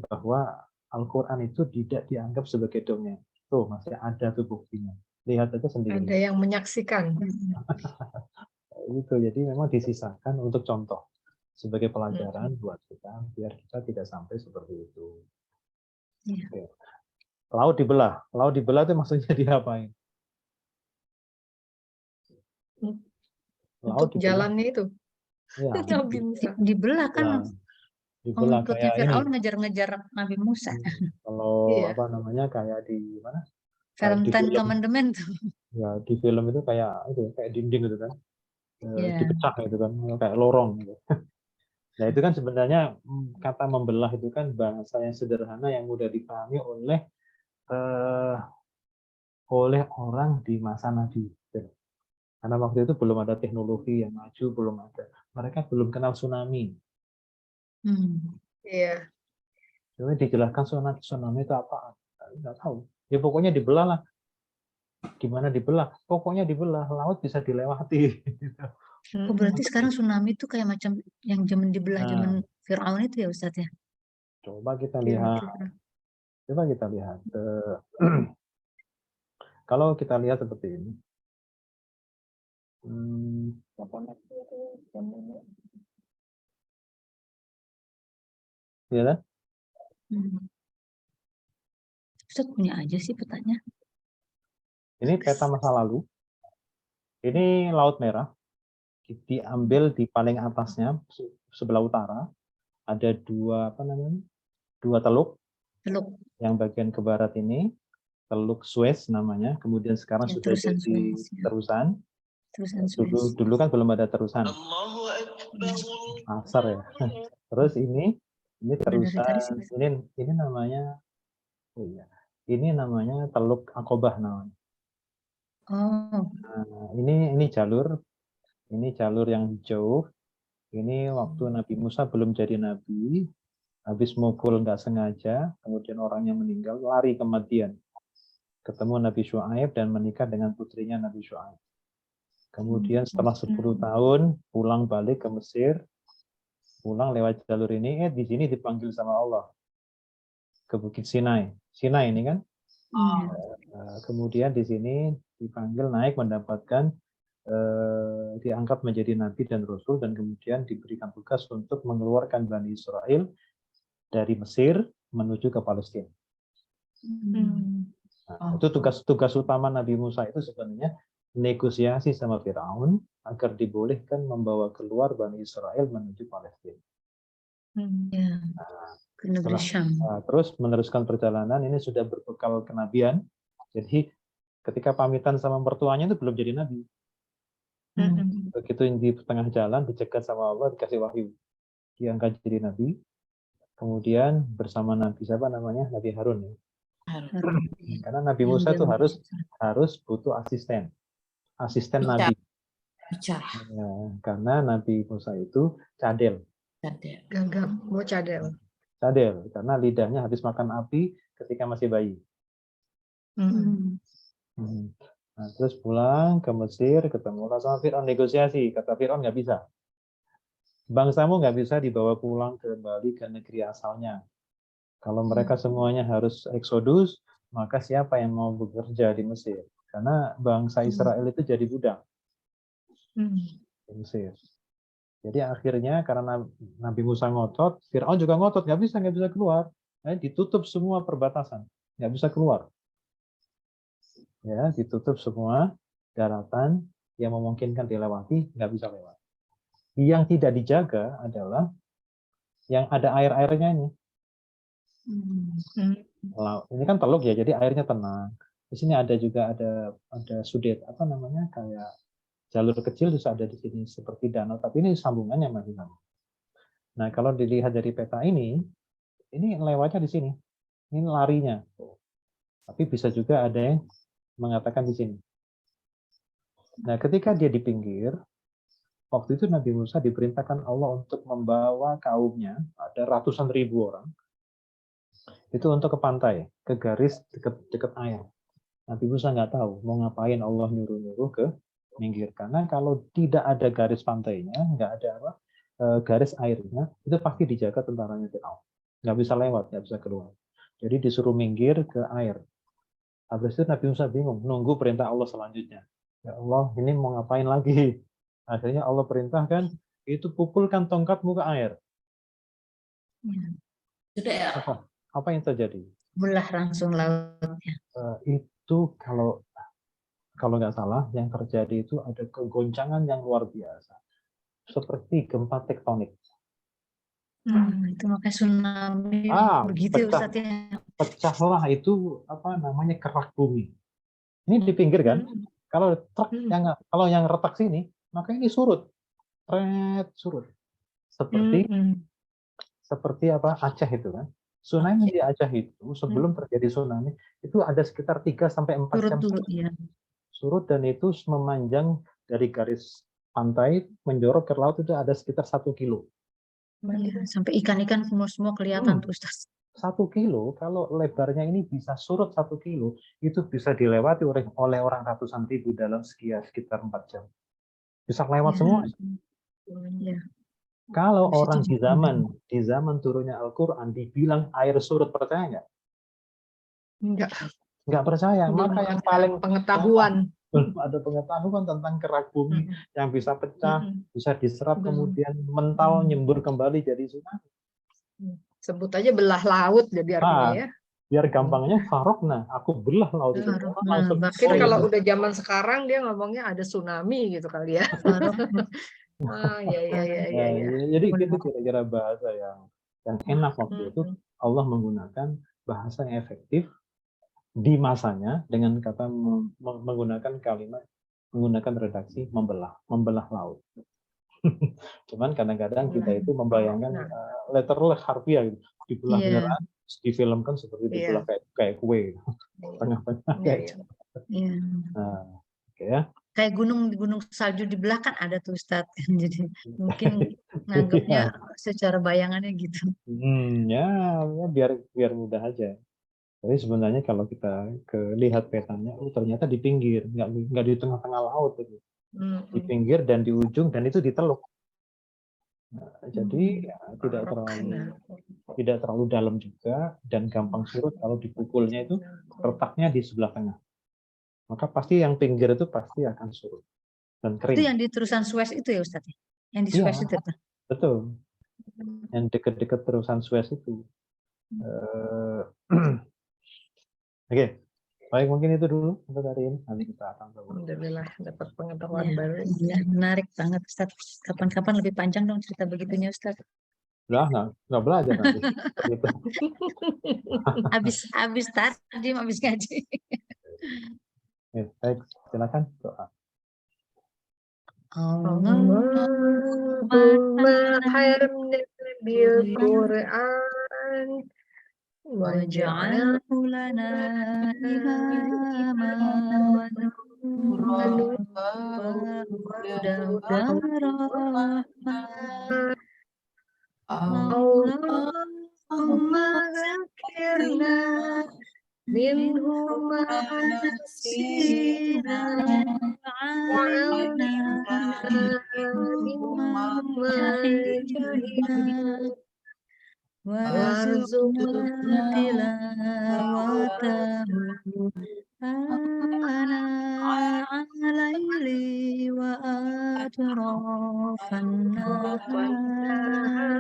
bahwa Al-Quran itu tidak dianggap sebagai dongeng. Tuh masih ada tuh buktinya. Lihat aja sendiri. Ada yang menyaksikan. Itu jadi memang disisakan untuk contoh sebagai pelajaran buat kita biar kita tidak sampai seperti itu. Oke. Laut dibelah itu maksudnya diapain? Untuk jalannya itu. Ya, Nabi Musa. Dibelah kan. Dibelah pengikutnya kayak Fir'aun ini. ngejar-ngejar Nabi Musa. Kalau kayak di mana? Film Ten Commandment tuh. Ya, di film itu kayak dinding gitu kan. Dipecah gitu kan, kayak lorong gitu. Nah, itu kan sebenarnya kata membelah itu kan bahasa yang sederhana yang mudah dipahami oleh orang di masa Nabi. Karena waktu itu belum ada teknologi yang maju, belum ada. Mereka belum kenal tsunami. Iya. Jadi dijelaskan tsunami itu apa? Nggak tahu. Ya pokoknya dibelah lah. Gimana dibelah? Pokoknya dibelah, laut bisa dilewati. Oh, berarti sekarang tsunami itu kayak macam yang zaman dibelah zaman Fir'aun itu ya Ustadz ya? Coba kita lihat. Kalau kita lihat seperti ini. Ya kan? Ustadz punya aja sih petanya. Ini peta masa lalu. Ini Laut Merah. Diambil di paling atasnya sebelah utara ada dua teluk. Yang bagian ke barat ini Teluk Suez namanya. Kemudian sekarang Ya, sudah jadi terusan. Dulu kan belum ada terusan. Asar ya. Terus ini Ini Udah dari tadi terusan, sih. ini namanya, oh iya, ini namanya Teluk Aqobah namanya. Oh, Nah, ini jalur yang jauh. Ini waktu Nabi Musa belum jadi nabi, habis mukul nggak sengaja, kemudian orangnya meninggal, lari ke Madian. Ketemu Nabi Syuaib dan menikah dengan putrinya Nabi Syuaib. Kemudian setelah 10 tahun, pulang balik ke Mesir, pulang lewat jalur ini, di sini dipanggil sama Allah ke Bukit Sinai. Sinai ini kan. Kemudian di sini dipanggil naik mendapatkan diangkat menjadi nabi dan rasul dan kemudian diberikan tugas untuk mengeluarkan Bani Israel dari Mesir menuju ke Palestina. Nah, itu tugas utama Nabi Musa itu sebenarnya negosiasi sama Firaun agar dibolehkan membawa keluar Bani Israel menuju Palestina. ya, ke negeri Syam. Terus meneruskan perjalanan, ini sudah berbekal kenabian. Jadi ketika pamitan sama mertuanya itu belum jadi nabi. Begitu di tengah jalan dicegat sama Allah, dikasih wahyu, diangkat jadi nabi. Kemudian bersama Nabi siapa namanya? Nabi Harun ya. Karena Nabi Musa itu harus butuh asisten Nabi. Bicara. Ya, karena Nabi Musa itu cadel. Gagap, mau cadel. Cadel, karena lidahnya habis makan api ketika masih bayi. Nah, terus pulang ke Mesir, ketemu sama Fir'aun, negosiasi. Kata Fir'aun nggak bisa. Bangsamu nggak bisa dibawa pulang kembali ke negeri asalnya. Kalau mereka semuanya harus eksodus, maka siapa yang mau bekerja di Mesir? Karena bangsa Israel itu jadi budak di Mesir. Jadi akhirnya karena Nabi Musa ngotot, Fir'aun juga ngotot, nggak bisa keluar. Ditutup semua perbatasan, nggak bisa keluar. Ya, ditutup semua daratan yang memungkinkan dilewati, nggak bisa lewat. Yang tidak dijaga adalah yang ada air-airnya ini. Ini kan teluk ya, jadi airnya tenang. Di sini ada juga ada sudet, apa namanya, kayak jalur kecil bisa ada di sini seperti danau, tapi ini sambungannya masih sama. Nah, kalau dilihat dari peta ini lewatnya di sini. Ini larinya. Tapi bisa juga ada yang mengatakan di sini. Nah, ketika dia di pinggir, waktu itu Nabi Musa diperintahkan Allah untuk membawa kaumnya, ada ratusan ribu orang, itu untuk ke pantai, ke garis dekat air. Nabi Musa nggak tahu mau ngapain Allah nyuruh-nyuruh ke pinggir. Karena kalau tidak ada garis pantainya, nggak ada garis airnya, itu pasti dijaga tentaranya Firaun. Nggak bisa lewat, nggak bisa keluar. Jadi disuruh minggir ke air. Habis itu Nabi Musa bingung, nunggu perintah Allah selanjutnya. Ya Allah, ini mau ngapain lagi? Akhirnya Allah perintahkan, itu pukulkan tongkatmu ke air. Sudah ya. Apa yang terjadi? Belah langsung lautnya. Itu kalau nggak salah, yang terjadi itu ada kegoncangan yang luar biasa. Seperti gempa tektonik. Itu makanya tsunami begitu Ustaz ya. Pecahlah itu apa namanya kerak bumi. Ini di pinggir kan? Kalau truk kalau yang retak sini, maka ini surut. Surut. Seperti apa? Aceh itu kan. Tsunami di Aceh itu sebelum terjadi tsunami itu ada sekitar 3-4 jam surut dan itu memanjang dari garis pantai menjorok ke laut itu ada sekitar 1 kilo. Sampai ikan-ikan semua kelihatan tuh Ustaz. 1 kilo, kalau lebarnya ini bisa surut 1 kilo, itu bisa dilewati oleh orang ratusan ribu dalam sekitar 4 jam. Bisa lewat semua. Kalau orang di zaman turunnya Al-Quran dibilang air surut, percaya nggak? Nggak percaya. Maka yang paling pengetahuan. Belum ada pengetahuan tentang kerak bumi yang bisa pecah, bisa diserap, kemudian mental, nyembur kembali jadi tsunami. Sebut aja belah laut jadi artinya ya. Biar gampangnya farokna, aku belah laut itu. Mungkin kalau udah zaman sekarang dia ngomongnya ada tsunami gitu kali ya. Jadi itu kira-kira bahasa yang enak waktu itu. Allah menggunakan bahasa yang efektif di masanya dengan kata menggunakan kalimat, menggunakan redaksi membelah laut. Cuman kadang-kadang kita itu Nah. membayangkan letter harfiah gitu. Dibelah Iya. beneran, terus difilmkan seperti dibelah kayak kue. Tengah-tengah Iya, kayak iya. Iya. Nah, oke ya. Kayak gunung salju di belah kan ada tuh Ustadz. Jadi mungkin nganggapnya secara bayangannya gitu. Ya biar mudah aja. Tapi sebenarnya kalau kita lihat petanya, ternyata di pinggir, nggak di tengah-tengah laut itu. Di pinggir dan di ujung, dan itu di teluk. Nah, jadi ya, tidak terlalu dalam juga, dan gampang surut kalau dipukulnya itu retaknya di sebelah tengah. Maka pasti yang pinggir itu pasti akan surut dan Itu kering. yang di terusan Suez itu ya Ustadz? Yang di Iya. Suez itu tuh. Betul. Yang dekat-dekat terusan Suez itu. Oke, baik, mungkin itu dulu untuk hari ini. Nanti kita akan tahu. Alhamdulillah dapat pengetahuan Iya, baru. iya, menarik banget Ustadz. Kapan-kapan lebih panjang dong cerita begitunya Ustadz. Nggak belajar nanti. Gitu. Habis tadi habis ngaji. Oke, baik, silakan doa. Allahumma harrimna bil Qur'an waj'alhu lana imama wa nuran wa hudan Allahumma zakirna minhum ma nasina wa'allimna mimma jahilna warzuqna tilawatahu al-laili wa atrafan nahar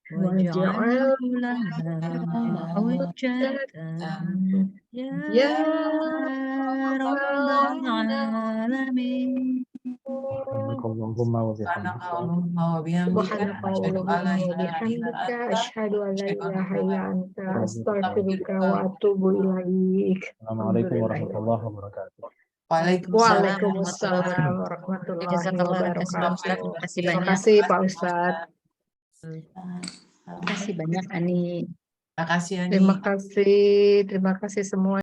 waj'alhu lana hujjatan ya rabbal alamin. Subhanakallahumma wa bihamdika. Subhanakallahumma wa bihamdika asyhadu an la ilaha illa anta astaghfiruka wa atubu ilaik. Assalamualaikum warahmatullahi wabarakatuh. Waalaikumsalam warahmatullahi Jazakallah khairan, Ustaz. wabarakatuh. Terima kasih Terima banyak. kasih Pak Ustadz. Terima kasih banyak Ani. Terima kasih Ani. Terima kasih semua.